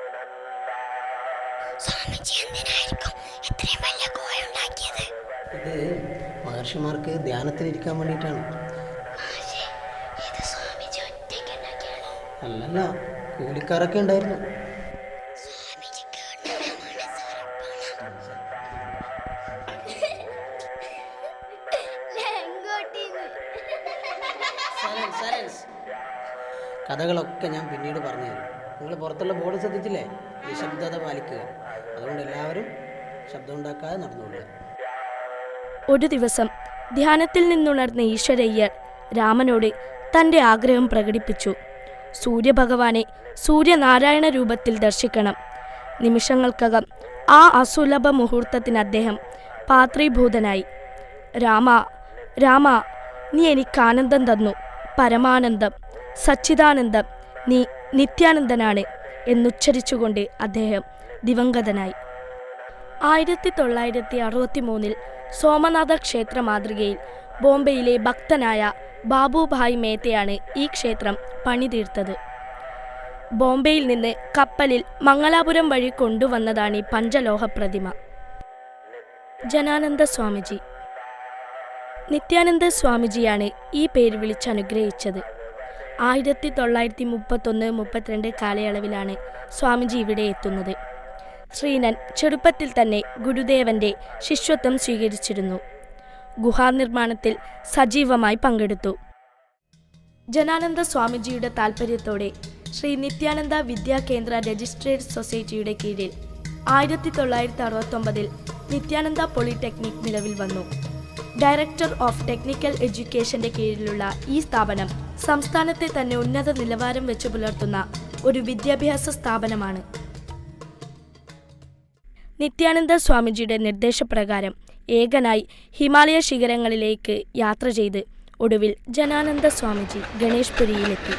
ഇത് മഹർഷിമാർക്ക് ധ്യാനത്തിലിരിക്കാൻ വേണ്ടിയിട്ടാണ്. അല്ലല്ല, കൂലിക്കാരൊക്കെ ഉണ്ടായിരുന്നു. കഥകളൊക്കെ ഞാൻ പിന്നീട് പറഞ്ഞു തരും. നിങ്ങൾ പുറത്തുള്ള ബോർഡ് ശ്രദ്ധിച്ചില്ലേ? നിശബ്ദത പാലിക്കുക. അതുകൊണ്ട് എല്ലാവരും ശബ്ദം ഉണ്ടാക്കാതെ നടന്നുകൊള്ളുക. ഒരു ദിവസം ധ്യാനത്തിൽ നിന്നുണർന്ന ഈശ്വരയ്യർ രാമനോട് തൻ്റെ ആഗ്രഹം പ്രകടിപ്പിച്ചു. സൂര്യഭഗവാനെ സൂര്യനാരായണ രൂപത്തിൽ ദർശിക്കണം. നിമിഷങ്ങൾക്കകം ആ അസുലഭ മുഹൂർത്തത്തിന് അദ്ദേഹം പാത്രീഭൂതനായി. രാമ രാമ, നീ എനിക്ക് ആനന്ദം തന്നു, പരമാനന്ദം, സച്ചിദാനന്ദം, നീ നിത്യാനന്ദനാണ് എന്നുച്ചരിച്ചുകൊണ്ട് അദ്ദേഹം ദിവംഗതനായി. 1963 സോമനാഥ ക്ഷേത്ര മാതൃകയിൽ ബോംബെയിലെ ഭക്തനായ ബാബുഭായ് മേത്തയാണ് ഈ ക്ഷേത്രം പണിതീർത്തത്. ബോംബെയിൽ നിന്ന് കപ്പലിൽ മംഗലാപുരം വഴി കൊണ്ടുവന്നതാണ് ഈ പഞ്ചലോഹ പ്രതിമ. ജനാനന്ദ സ്വാമിജി. നിത്യാനന്ദ സ്വാമിജിയാണ് ഈ പേര് വിളിച്ചനുഗ്രഹിച്ചത്. 1931-32 കാലയളവിലാണ് സ്വാമിജി ഇവിടെ എത്തുന്നത്. ശ്രീനൻ ചെറുപ്പത്തിൽ തന്നെ ഗുരുദേവന്റെ ശിഷ്യത്വം സ്വീകരിച്ചിരുന്നു. ഗുഹാനിർമ്മാണത്തിൽ സജീവമായി പങ്കെടുത്തു. ജനാനന്ദ സ്വാമിജിയുടെ താൽപ്പര്യത്തോടെ ശ്രീ നിത്യാനന്ദ വിദ്യാകേന്ദ്ര രജിസ്ട്രേഡ് സൊസൈറ്റിയുടെ കീഴിൽ 1969 നിത്യാനന്ദ പോളിടെക്നിക് നിലവിൽ വന്നു. ഡയറക്ടർ ഓഫ് ടെക്നിക്കൽ എഡ്യൂക്കേഷന്റെ കീഴിലുള്ള ഈ സ്ഥാപനം സംസ്ഥാനത്തെ തന്നെ ഉന്നത നിലവാരം വെച്ചു പുലർത്തുന്ന ഒരു വിദ്യാഭ്യാസ സ്ഥാപനമാണ്. നിത്യാനന്ദ സ്വാമിജിയുടെ നിർദ്ദേശപ്രകാരം ഏകനായി ഹിമാലയ ശിഖരങ്ങളിലേക്ക് യാത്ര ചെയ്ത് ഒടുവിൽ ജനാനന്ദ സ്വാമിജി ഗണേഷ്പുരിയിലെത്തി.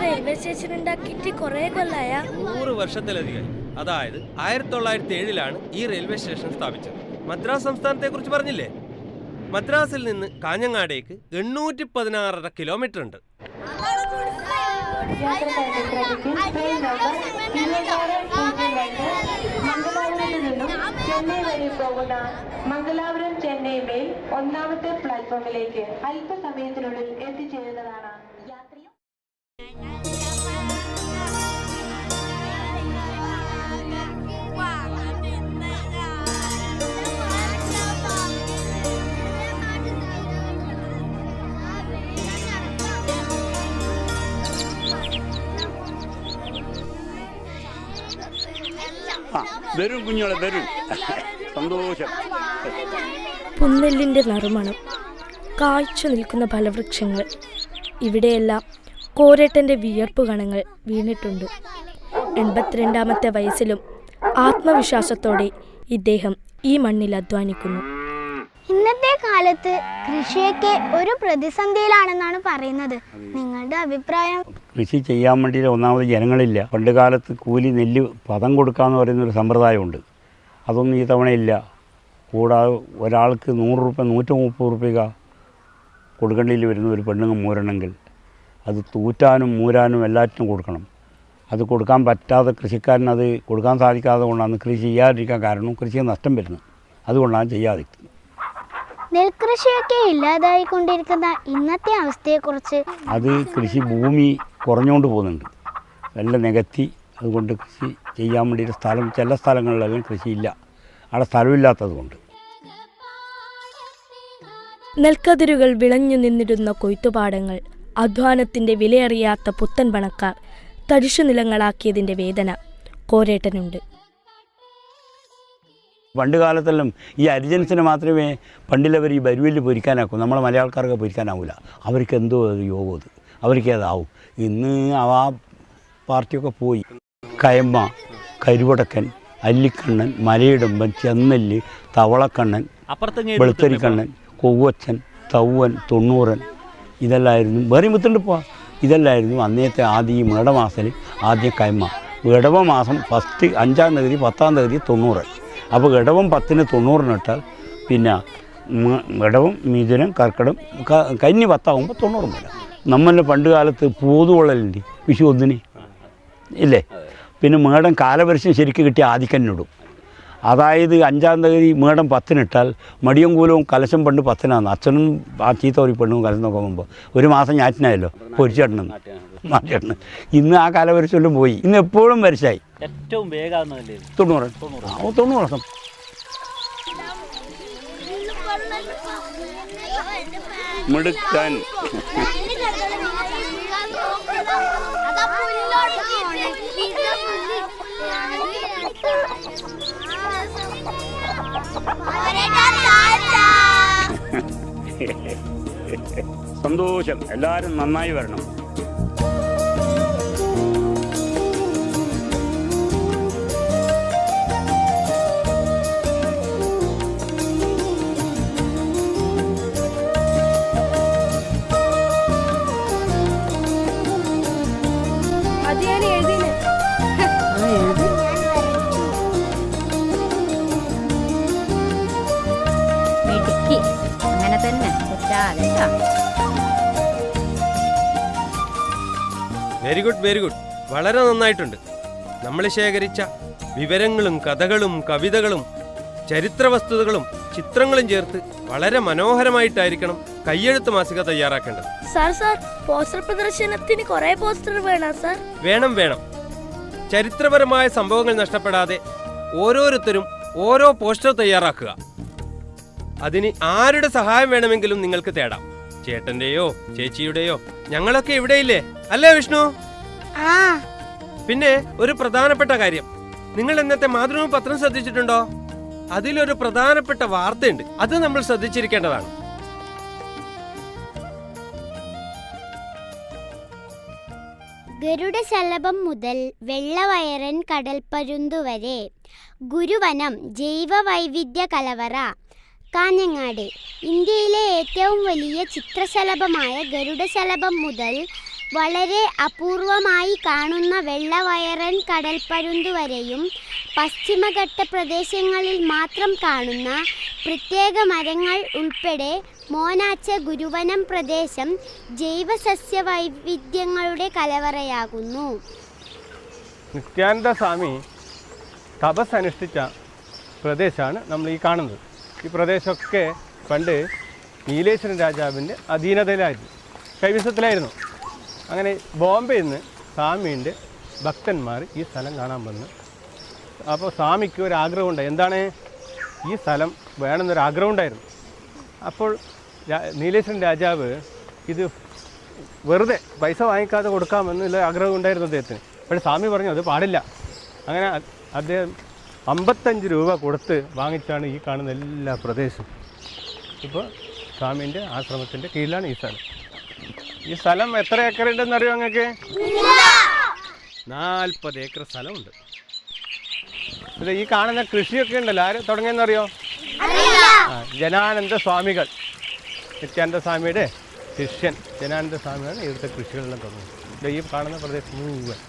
റെയിൽവേ സ്റ്റേഷൻ ഉണ്ടാക്കിയിട്ട് കുറേ കൊല്ലായ 100 വർഷത്തിലധികമായി. അതായത് 1907 ഈ റെയിൽവേ സ്റ്റേഷൻ സ്ഥാപിച്ചത്. മദ്രാസ് സംസ്ഥാനത്തെ കുറിച്ച് പറഞ്ഞില്ലേ? മദ്രാസിൽ നിന്ന് കാഞ്ഞങ്ങാടേക്ക് 816 കിലോമീറ്റർ ഉണ്ട്. മംഗലാപുരം ചെന്നൈ മെയിൽ 1ാമത്തെ പ്ലാറ്റ്ഫോമിലേക്ക് അല്പസമയത്തിനുള്ളിൽ എത്തിച്ചേരുന്നതാണ്. വരും കുഞ്ഞോളെ, വരും. സന്തോഷം. പുന്നെല്ലിൻ്റെ നറുമണം, കായ്ച്ചു നിൽക്കുന്ന ഫലവൃക്ഷങ്ങൾ, ഇവിടെയെല്ലാം കോരേട്ടൻ്റെ വിയർപ്പ് കണങ്ങൾ വീണിട്ടുണ്ട്. 82ാമത്തെ വയസ്സിലും ആത്മവിശ്വാസത്തോടെ ഇദ്ദേഹം ഈ മണ്ണിൽ അധ്വാനിക്കുന്നു. ഇന്നത്തെ കാലത്ത് കൃഷിയൊക്കെ ഒരു പ്രതിസന്ധിയിലാണെന്നാണ് പറയുന്നത്. നിങ്ങളുടെ അഭിപ്രായം? കൃഷി ചെയ്യാൻ വേണ്ടി ഒന്നാമത് ജനങ്ങളില്ല. പണ്ട് കാലത്ത് കൂലി നെല്ല് പദം കൊടുക്കാമെന്ന് പറയുന്നൊരു സമ്പ്രദായമുണ്ട്. അതൊന്നും ഈ തവണയില്ല. കൂടാതെ ഒരാൾക്ക് 100 രൂപ 130 രൂപ കൊടുക്കേണ്ടിയിൽ വരുന്ന ഒരു പെണ്ണുങ്ങൾ മൂരണമെങ്കിൽ അത് തൂറ്റാനും മൂരാനും എല്ലാറ്റിനും കൊടുക്കണം. അത് കൊടുക്കാൻ പറ്റാതെ കൃഷിക്കാരൻ അത് കൊടുക്കാൻ സാധിക്കാതെ കൊണ്ടാണ് കൃഷി ചെയ്യാതിരിക്കാൻ കാരണം. കൃഷിക്ക് നഷ്ടം വരുന്നത്, അതുകൊണ്ടാണ് ചെയ്യാതിരിക്കുന്നത്. നെൽകൃഷിയൊക്കെ ഇല്ലാതായിക്കൊണ്ടിരിക്കുന്ന ഇന്നത്തെ അവസ്ഥയെക്കുറിച്ച്? അത് കൃഷി ഭൂമി കുറഞ്ഞുകൊണ്ട് പോകുന്നുണ്ട്. എല്ലാം നികത്തി അതുകൊണ്ട് കൃഷി ചെയ്യാൻ വേണ്ടിയിട്ട് സ്ഥലം ചില സ്ഥലങ്ങളിലൊന്നും കൃഷിയില്ല, അവിടെ സ്ഥലമില്ലാത്തത് കൊണ്ട്. നെൽക്കതിരുകൾ വിളഞ്ഞു നിന്നിരുന്ന കൊയ്ത്തുപാടങ്ങൾ, അധ്വാനത്തിൻ്റെ വിലയറിയാത്ത പുത്തൻ പണക്കാർ തരിശു നിലങ്ങളാക്കിയതിൻ്റെ വേദന കോരേട്ടനുണ്ട്. പണ്ട് കാലത്തെല്ലാം ഈ അരിജൻസിന് മാത്രമേ പണ്ടിലവർ ഈ ബരുവില് പൊരിക്കാനാക്കൂ, നമ്മളെ മലയാളക്കാർക്ക് പൊരിക്കാനാവില്ല. അവർക്ക് എന്തോ ഒരു യോഗം അത്, അവർക്ക് അതാവും. ഇന്ന് ആ പാർട്ടിയൊക്കെ പോയി. കയമ്മ, കരുവടക്കൻ, അല്ലിക്കണ്ണൻ, മലയിടുമ്പൻ, ചെന്നല്ല്, തവളക്കണ്ണൻ, വെളുത്തരിക്കണ്ണൻ, കൊവ്വച്ചൻ, തൗവൻ, തൊണ്ണൂറൻ, ഇതെല്ലാമായിരുന്നു. വേറെ മുത്തുണ്ട് ഇതെല്ലാമായിരുന്നു അന്നേത്തെ ആദ്യം ഈ മേടമാസത്തിൽ ആദ്യം കയമ്മ. ഇടവ മാസം ഫസ്റ്റ് 5-ാം തീയതി 10-ാം തീയതി 90. അപ്പോൾ ഇടവം 10-ന് 90 ഇട്ടാൽ പിന്നെ ഇടവം, മിഥുനം, കർക്കിടം, കന്നി 10 90 വരാം. നമ്മളുടെ പണ്ട് കാലത്ത് പൂതുകൊള്ളലുണ്ട് വിഷു 1-ന് ഇല്ലേ. പിന്നെ മേടം കാലവർഷം ശരിക്കും കിട്ടിയ ആദിക്കന്നിടും. അതായത് 5-ാം തീയതി മേടം 10-ന് ഇട്ടാൽ മടിയും കൂലവും കലശം പണ്ട് 10-നാണ്. അച്ഛനും ആ ചീത്ത ഒരു പെണ്ണും കലശം നോക്കുമ്പോൾ ഒരു മാസം ഞാറ്റിനായല്ലോ പൊരിച്ചേട്ടണം മാറ്റിയേട്ടണം. ഇന്ന് ആ കാലവർഷം പോയി. ഇന്ന് എപ്പോഴും വരച്ചായി. ഏറ്റവും വേഗം 90 വർഷം. മിടുക്കൻ. സന്തോഷം. എല്ലാവരും നന്നായി വരണം. അത് ഞാൻ എഴുതിന്. അങ്ങനെ തന്നെ വെരി ഗുഡ്, വെരി ഗുഡ്. വളരെ നന്നായിട്ടുണ്ട്. നമ്മൾ ശേഖരിച്ച വിവരങ്ങളും കഥകളും കവിതകളും ചരിത്ര വസ്തുതകളും ചിത്രങ്ങളും ചേർത്ത് വളരെ മനോഹരമായിട്ടായിരിക്കണം കയ്യെഴുത്ത് മാസിക തയ്യാറാക്കേണ്ടത്. സാർ പോസ്റ്റർ പ്രദർശനത്തിന് കുറേ പോസ്റ്റർ വേണം സാർ. വേണം. ചരിത്രപരമായ സംഭവങ്ങൾ നഷ്ടപ്പെടാതെ ഓരോരുത്തരും ഓരോ പോസ്റ്റർ തയ്യാറാക്കുക. അതിന് ആരുടെ സഹായം വേണമെങ്കിലും നിങ്ങൾക്ക് തേടാം. ചേട്ടന്റെയോ ചേച്ചിയുടെയോ. ഞങ്ങളൊക്കെ ഇവിടെയില്ലേ, അല്ലേ വിഷ്ണു? പിന്നെ ഒരു പ്രധാനപ്പെട്ട കാര്യം, നിങ്ങൾ ഇന്നത്തെ മാതൃഭൂമി പത്രം ശ്രദ്ധിച്ചിട്ടുണ്ടോ? അതിലൊരു പ്രധാനപ്പെട്ട വാർത്തയുണ്ട്, അത് നമ്മൾ ശ്രദ്ധിച്ചിരിക്കേണ്ടതാണ്. ഗരുഡശലഭം മുതൽ വെള്ളവയറൻ കടൽപ്പരുന്തു വരെ, ഗുരുവനം ജൈവവൈവിധ്യ കലവറ, കാഞ്ഞങ്ങാട്. ഇന്ത്യയിലെ ഏറ്റവും വലിയ ചിത്രശലഭമായ ഗരുഡശലഭം മുതൽ വളരെ അപൂർവമായി കാണുന്ന വെള്ളവയറൻ കടൽപ്പരുന്തു വരെയും, പശ്ചിമഘട്ട പ്രദേശങ്ങളിൽ മാത്രം കാണുന്ന പ്രത്യേക മരങ്ങൾ ഉൾപ്പെടെ മോനാച്ച ഗുരുവനം പ്രദേശം ജൈവസസ്യ വൈവിധ്യങ്ങളുടെ കലവറയാകുന്നു. നിത്യാനന്ദ സ്വാമി തപസ് അനുഷ്ഠിച്ച പ്രദേശമാണ് നമ്മൾ ഈ കാണുന്നത്. ഈ പ്രദേശമൊക്കെ പണ്ട് നീലേശ്വരൻ രാജാവിൻ്റെ അധീനതയിലായിരുന്നു, കൈവശത്തിലായിരുന്നു. അങ്ങനെ ബോംബെയിൽ നിന്ന് സ്വാമിൻ്റെ ഭക്തന്മാർ ഈ സ്ഥലം കാണാൻ വന്നു. അപ്പോൾ സ്വാമിക്ക് ഒരു ആഗ്രഹമുണ്ടായി. എന്താണ്? ഈ സ്ഥലം വേണമെന്നൊരാഗ്രഹം ഉണ്ടായിരുന്നു. അപ്പോൾ നീലേശ്വരൻ രാജാവ് ഇത് വെറുതെ പൈസ വാങ്ങിക്കാതെ കൊടുക്കാമെന്നുള്ള ആഗ്രഹം ഉണ്ടായിരുന്നു അദ്ദേഹത്തിന്. പക്ഷേ സ്വാമി പറഞ്ഞു അത് പാടില്ല. അങ്ങനെ അദ്ദേഹം 55 രൂപ കൊടുത്ത് വാങ്ങിച്ചാണ് ഈ കാണുന്ന എല്ലാ പ്രദേശവും. ഇപ്പോൾ സ്വാമീൻ്റെ ആശ്രമത്തിൻ്റെ കീഴിലാണ് ഈ സ്ഥലം. ഈ സ്ഥലം എത്ര ഏക്കർ ഉണ്ടെന്ന് അറിയോ നിങ്ങൾക്ക്? 40 ഏക്കർ സ്ഥലമുണ്ട്. ഇത് ഈ കാണുന്ന കൃഷിയൊക്കെ ഉണ്ടല്ലോ, ആര് തുടങ്ങിയെന്നറിയോ? ജനാനന്ദ സ്വാമികൾ, നിത്യാനന്ദ സ്വാമിയുടെ ശിഷ്യൻ ജനാനന്ദ സ്വാമിയാണ് ഇവിടുത്തെ കൃഷികളെല്ലാം തുടങ്ങുന്നത്. ഈ കാണുന്ന പ്രദേശം മുഴുവൻ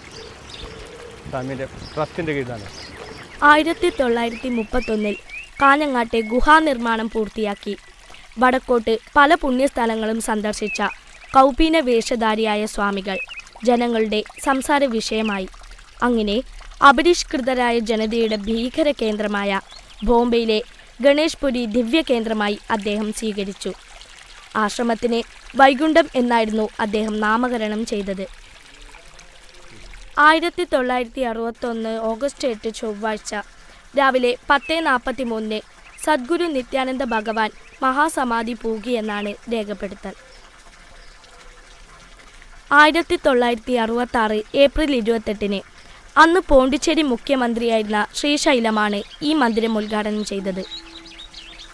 സ്വാമിയുടെ ട്രസ്റ്റിൻ്റെ കീഴിലാണ്. 1931 കാഞ്ഞങ്ങാട്ടെ ഗുഹാനിർമ്മാണം പൂർത്തിയാക്കി വടക്കോട്ട് പല പുണ്യസ്ഥലങ്ങളും സന്ദർശിച്ച കൗപീന വേഷധാരിയായ സ്വാമികൾ ജനങ്ങളുടെ സംസാര വിഷയമായി. അങ്ങനെ അപരിഷ്കൃതരായ ജനതയുടെ ഭീകര കേന്ദ്രമായ ബോംബെയിലെ ഗണേഷ്പുരി ദിവ്യകേന്ദ്രമായി അദ്ദേഹം സ്വീകരിച്ചു. ആശ്രമത്തിന് വൈകുണ്ഠം എന്നായിരുന്നു അദ്ദേഹം നാമകരണം ചെയ്തത്. 1961 ഓഗസ്റ്റ് 8 ചൊവ്വാഴ്ച രാവിലെ 10:43 സദ്ഗുരു നിത്യാനന്ദ ഭഗവാൻ മഹാസമാധി പൂകിയെന്നാണ് രേഖപ്പെടുത്തൽ. 1966 ഏപ്രിൽ 28 അന്ന് പോണ്ടിച്ചേരി മുഖ്യമന്ത്രിയായിരുന്ന ശ്രീശൈലമാണ് ഈ മന്ദിരം ഉദ്ഘാടനം ചെയ്തത്.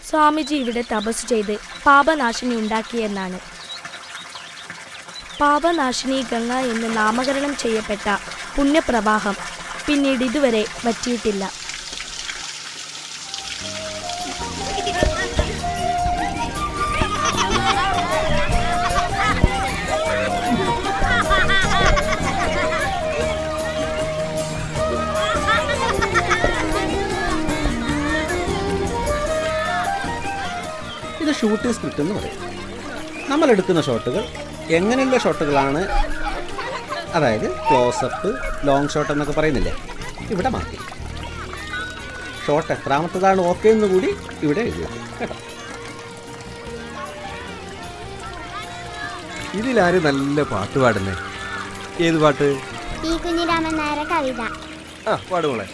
സ്വാമിജി ഇവിടെ തപസ് ചെയ്ത് പാപനാശിനി ഉണ്ടാക്കിയെന്നാണ്. പാപനാശിനി ഗംഗ എന്ന് നാമകരണം ചെയ്യപ്പെട്ട പുണ്യപ്രവാഹം പിന്നീട് ഇതുവരെ വറ്റിയിട്ടില്ല. ഇത് ഷൂട്ടിംഗ് സ്ക്രിപ്റ്റ് എന്ന് പറയും. നമ്മളെടുക്കുന്ന ഷോട്ടുകൾ എങ്ങനെയുള്ള ഷോട്ടുകളാണ്, അതായത് ക്ലോസപ്പ്, ലോങ് ഷോട്ട് എന്നൊക്കെ പറയുന്നില്ലേ, ഇവിടെ മാറ്റി ഷോട്ട് എത്രാമത്തതാണ് ഓക്കെ എന്ന് കൂടി ഇവിടെ എഴുതുക കേട്ടോ. ഇതിലാര് നല്ല പാട്ട് പാടുന്നേ? ഏത് പാട്ട്? ഈ കുഞ്ഞിരാമൻ നായരുടെ കവിത. ആ പാടുമോളെ.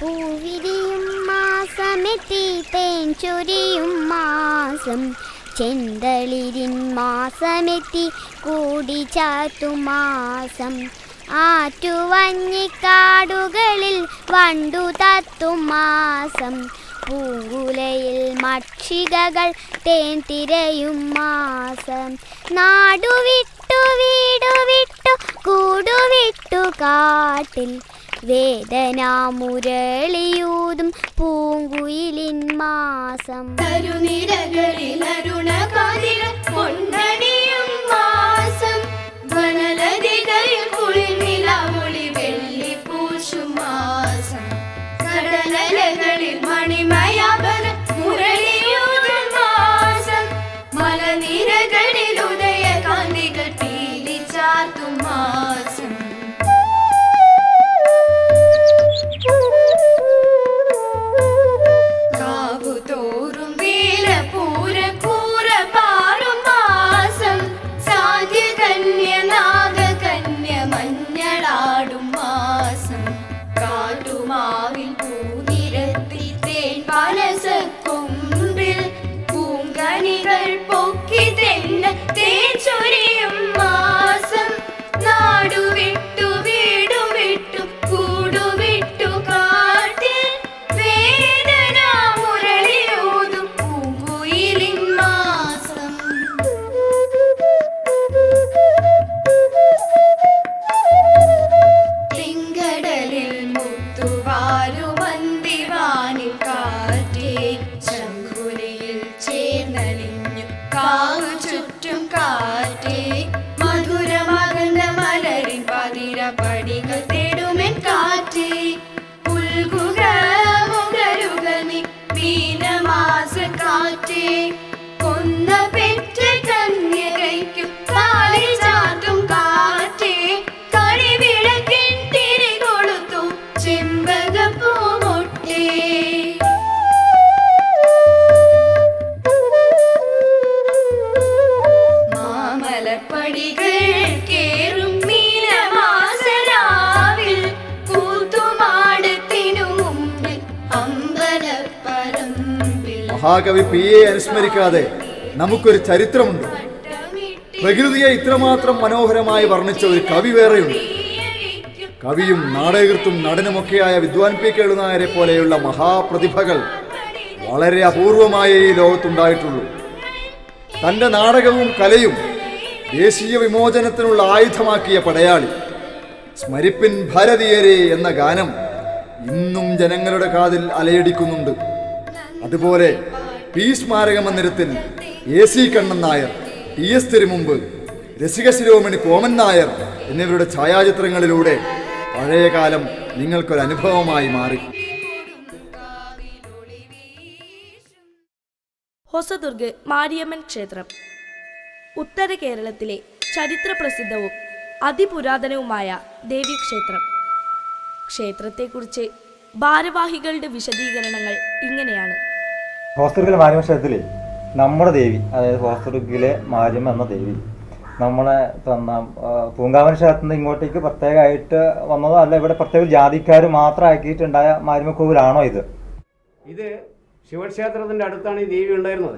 പൂവിരിയും മാസമെത്തി തേൻ ചൊരിയും മാസം, ചെന്തളിരിൻ മാസമെത്തി കൂടി ചാത്തും മാസം, ആറ്റുവഞ്ഞിക്കാടുകളിൽ വണ്ടു തത്തും മാസം, പൂങ്കുലയിൽ മക്ഷികകൾ തേൻ തിരയും മാസം, നാടുവിട്ടു വീടുവിട്ടു കൂടുവിട്ടു കാട്ടിൽ വേദനാമുരളിയൂതും പൂങ്കുയിലിൻ മാസം, തരുനിരകളിൽ അരുണകാതികൾ കൊണ്ടണിയും മാസം, വനലതികളിൽ കുളിർനിലാവൊളി വെള്ളിപ്പൂശും മാസം, കടലലകളിൽ മണിമയാഭര മുരളിയൂതും മാസം, മലനിരകളിൽ ഉദയകാന്തികൾ പീലിച്ചാർത്തും മാസം, കാവുതോറും വീരപൂര കൂര പാറും മാസം, സാധ്യകന്യ നാഗകന്യ മഞ്ഞളാടും മാസം, കാട്ടുമാവിൽ പൂനിരത്തി തേൻ പനസക്കൊമ്പിൽ പൂങ്കണികൾ പൊക്കി തെന്ന തേൻ ചൊരിയും മാസം, നാടുവിട്ടു വീടുവിട്ടു കൂടുവിട്ടു കാട്ടിൽ വേദനാമുരളിയൂതും പൂങ്കുയിലിൻ മാസം. തിങ്കടലിൽ മുത്തുവാരുമന്തിവാനിൽ കാറ്റേ, ശംഖുലയിൽ ചേർന്നലിഞ്ഞു കാവു ചുറ്റും കാറ്റേ, മധുരമകന്ന മലരിൻ പതിര പടികൾ തേടുമെൻ കാറ്റേ, പുൽകുക മുകരുക നീ മീനമാസ കാറ്റേ, കൊന്ന പെറ്റ കന്യകയ്ക്കും കാലിൽ ചാത്തും കാറ്റേ, കളിവിളക്കിൻ തിരി കൊളുത്തു ചെമ്പകപ്പൂമൊട്ടേ. മാമലപ്പടികൾ കേറും മീനമാസരാവിൽ കൂത്തുമാടത്തിനു മുമ്പിൽ അമ്പലപ്പറമ്പിൽ. മഹാകവി P.A. അനുസ്മരിക്കാതെ നമുക്കൊരു ചരിത്രമുണ്ട്. പ്രകൃതിയെ ഇത്രമാത്രം മനോഹരമായി വർണ്ണിച്ച ഒരു കവി വേറെയുണ്ട്. കവിയും നാടകൃത്തും നടനുമൊക്കെയായ വിദ്വാൻ P. കേളുനായരെ പോലെയുള്ള മഹാപ്രതിഭകൾ വളരെ അപൂർവമായ ഈ ലോകത്തുണ്ടായിട്ടുള്ളൂ. തൻ്റെ നാടകവും കലയും ദേശീയ വിമോചനത്തിനുള്ള ആയുധമാക്കിയ പടയാളി. സ്മരിപ്പിൻ ഭാരതീയരെ എന്ന ഗാനം ഇന്നും ജനങ്ങളുടെ കാതിൽ അലയടിക്കുന്നുണ്ട്. അതുപോലെ പി സ്മാരക മന്ദിരത്തിൽ A.C. കണ്ണൻ നായർ, T.S. തിരുമുമ്പ്, രസിക ശിരോമണി കോമൻ നായർ എന്നിവരുടെ ഛായാചിത്രങ്ങളിലൂടെ പഴയകാലം നിങ്ങൾക്കൊരനുഭവമായി മാറി. ഹൊസദുർഗ് മാരിയമ്മൻ ക്ഷേത്രം ഉത്തര കേരളത്തിലെ ചരിത്രപ്രസിദ്ധവും അതിപുരാതനവുമായ ദേവീക്ഷേത്രം. ക്ഷേത്രത്തെക്കുറിച്ച് ഭാരവാഹികളുടെ വിശദീകരണങ്ങൾ ഇങ്ങനെയാണ്. ഹോസ്ദുർഗിലെ മാരിയമ്മ ക്ഷേത്രത്തിൽ നമ്മുടെ ദേവി, അതായത് ഹോസ്ദുർഗിലെ മാരിയമ്മ എന്ന ദേവി നമ്മളെ പൂങ്കാവന ക്ഷേത്രത്തിൽ നിന്ന് ഇങ്ങോട്ടേക്ക് പ്രത്യേകമായിട്ട് വന്നതോ അല്ല ഇവിടെ പ്രത്യേക ജാതിക്കാർ മാത്രം ആക്കിയിട്ടുണ്ടായ മാരിമക്കോവിലാണോ ഇത്? ഇത് ശിവക്ഷേത്രത്തിന്റെ അടുത്താണ് ഈ ദേവി ഉണ്ടായിരുന്നത്.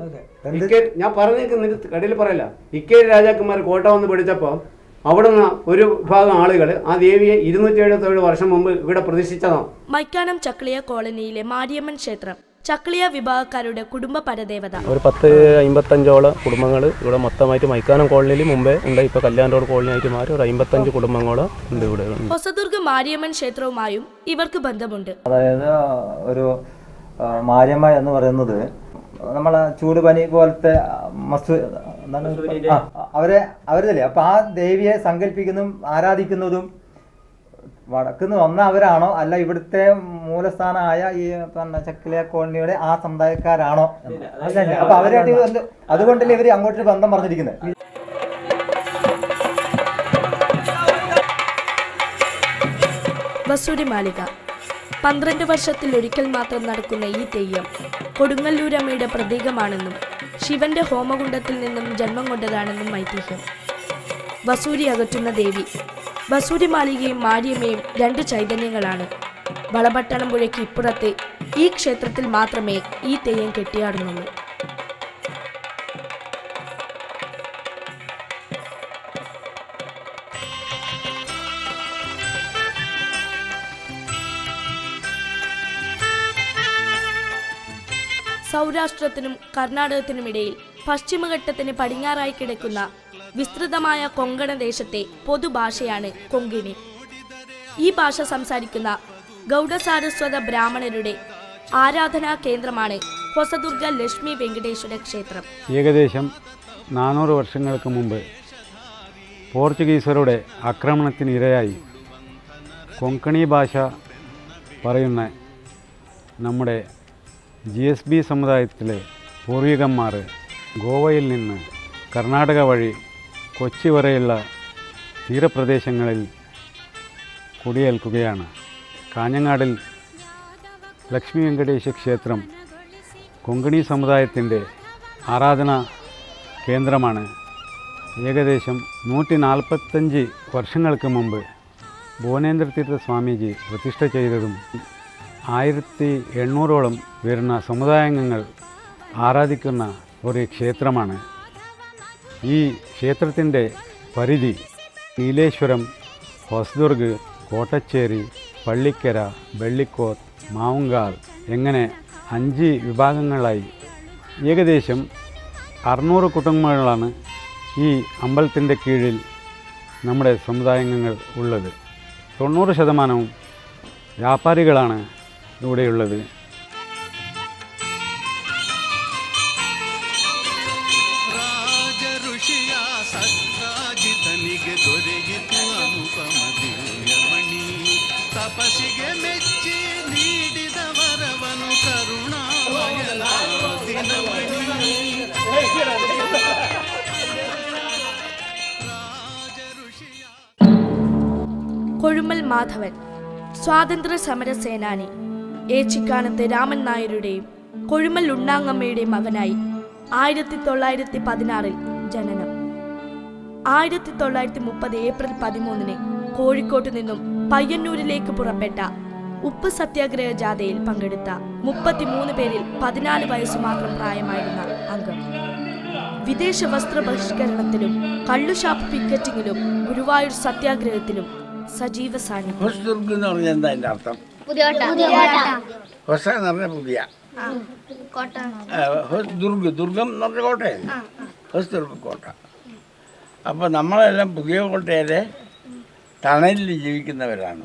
ഞാൻ പറഞ്ഞേക്ക് കടയിൽ പറയല്ല. ഇക്കേരി രാജാക്കന്മാർ കോട്ട വന്ന് പിടിച്ചപ്പോൾ അവിടുന്ന് ഒരു വിഭാഗം ആളുകൾ ആ ദേവിയെ 277 വർഷം മുമ്പ് ഇവിടെ പ്രതിഷ്ഠിച്ചതാണ്. മൈക്കാനം ചക്ലിയ കോളനിയിലെ മാരിയമ്മൻ ക്ഷേത്രം ചക്ലിയ വിഭാഗക്കാരുടെ കുടുംബ പരദേവത. ഒരു 10-55ഓളം കുടുംബങ്ങൾ ഇവിടെ മൊത്തമായിട്ട് മൈക്കാനം കോളനിയിൽ മുമ്പേ ഉണ്ട്. ഇപ്പോൾ കല്യാൺ റോഡ് കോളനി ആയിട്ട് മാറി ഒരു 55 കുടുംബങ്ങളോ ഉണ്ട് ഇവിടെ. ഹൊസദുർഗ് മാരിയമ്മൻ ക്ഷേത്രവുമായും ഇവർക്ക് ബന്ധമുണ്ട്. അതായത് ഒരു മാരിയമ്മ എന്ന് പറയുന്നത് നമ്മളെ ചൂടുപനി പോലത്തെ അവരല്ലേ. അപ്പൊ ആ ദേവിയെ സങ്കല്പിക്കുന്നതും ആരാധിക്കുന്നതും വടക്കുന്ന് വന്ന അവരാണോ അല്ല ഇവിടുത്തെ മൂലസ്ഥാനമായ ഈ ചക്ലിയ കോളനിയുടെ ആ സമുദായക്കാരാണോ? അപ്പൊ അവരായിട്ട് അതുകൊണ്ടല്ലേ ഇവര് അങ്ങോട്ടൊരു ബന്ധം പറഞ്ഞിരിക്കുന്നത്. വസൂരി മാളിക 12 വർഷത്തിൽ ഒരിക്കൽ മാത്രം നടക്കുന്ന ഈ തെയ്യം കൊടുങ്ങല്ലൂരമ്മയുടെ പ്രതീകമാണെന്നും ശിവന്റെ ഹോമകുണ്ടത്തിൽ നിന്നും ജന്മം കൊണ്ടതാണെന്നും ഐതിഹ്യം. വസൂരി അകറ്റുന്ന ദേവി. വസൂരി മാളികയും മാരിയമ്മയും 2 ചൈതന്യങ്ങളാണ്. വളപട്ടണം പുഴയ്ക്ക് ഇപ്പുറത്തെ ഈ ക്ഷേത്രത്തിൽ മാത്രമേ ഈ തെയ്യം കെട്ടിയാടുന്നുള്ളൂ. സൗരാഷ്ട്രത്തിനും കർണാടകത്തിനുമിടയിൽ പശ്ചിമഘട്ടത്തിന് പടിഞ്ഞാറായി കിടക്കുന്ന വിസ്തൃതമായ കൊങ്കണ ദേശത്തെ പൊതുഭാഷയാണ് കൊങ്കിണി. ഈ ഭാഷ സംസാരിക്കുന്ന ഗൗഡസാരസ്വത ബ്രാഹ്മണരുടെ ആരാധനാ കേന്ദ്രമാണ് ഹൊസദുർഗ ലക്ഷ്മി വെങ്കടേശ്വര ക്ഷേത്രം. ഏകദേശം 400 വർഷങ്ങൾക്ക് മുമ്പ് പോർച്ചുഗീസരുടെ ആക്രമണത്തിന് ഇരയായി കൊങ്കണി ഭാഷ പറയുന്ന നമ്മുടെ GSB സമുദായത്തിലെ പൂർവികന്മാർ ഗോവയിൽ നിന്ന് കർണാടക വഴി കൊച്ചി വരെയുള്ള തീരപ്രദേശങ്ങളിൽ കുടിയേൽക്കുകയാണ്. കാഞ്ഞങ്ങാടിൽ ലക്ഷ്മി വെങ്കടേശ്വര ക്ഷേത്രം കൊങ്കണി സമുദായത്തിൻ്റെ ആരാധനാ കേന്ദ്രമാണ്. ഏകദേശം 145 വർഷങ്ങൾക്ക് മുമ്പ് ഭുവനേന്ദ്രതീർത്ഥ സ്വാമിജി പ്രതിഷ്ഠ ചെയ്തതും 1800ഓളം വരുന്ന സമുദായാംഗങ്ങൾ ആരാധിക്കുന്ന ഒരു ക്ഷേത്രമാണ്. ഈ ക്ഷേത്രത്തിൻ്റെ പരിധി നീലേശ്വരം, ഹൊസദുർഗ്, കോട്ടച്ചേരി, പള്ളിക്കര, വെള്ളിക്കോത്ത്, മാവുങ്കാൽ എങ്ങനെ 5 വിഭാഗങ്ങളായി ഏകദേശം 600 കുടുംബങ്ങളാണ് ഈ അമ്പലത്തിൻ്റെ കീഴിൽ നമ്മുടെ സമുദായാംഗങ്ങൾ ഉള്ളത്. 90% വ്യാപാരികളാണ് ഇവിടെയുള്ളത്. കൊഴുമൽ മാധവൻ സ്വാതന്ത്ര്യ സമര സേനാനി. ഏച്ചിക്കാനത്ത് രാമൻ നായരുടെയും കൊഴുമൽ ഉണ്ണാങ്ങമ്മയുടെയും മകനായി 1916 ജനനം. 1930 ഏപ്രിൽ 13 കോഴിക്കോട്ട് നിന്നും പയ്യന്നൂരിലേക്ക് പുറപ്പെട്ട ഉപ്പ് സത്യാഗ്രഹ ജാഥയിൽ പങ്കെടുത്ത 33 പേരിൽ 14 വയസ്സ് മാത്രം പ്രായമായിരുന്ന അംഗം. വിദേശ വസ്ത്ര ബഹിഷ്കരണത്തിലും കള്ളുഷാപ്പ് പിക്കറ്റിങ്ങിലും ഗുരുവായൂർ സത്യാഗ്രഹത്തിലും സജീവ സാന്നിധ്യം. ഹൊസദുർഗ് എന്ന് പറഞ്ഞാൽ എന്താ അതിൻ്റെ അർത്ഥം? ഹൊസ എന്ന് പറഞ്ഞാൽ പുതിയ, ദുർഗ് ദുർഗം എന്ന് പറഞ്ഞ കോട്ടയല്ലേ, ഹൊസദുർഗ് കോട്ട. അപ്പോൾ നമ്മളെല്ലാം പുതിയ കോട്ടയിലെ തണലിൽ ജീവിക്കുന്നവരാണ്.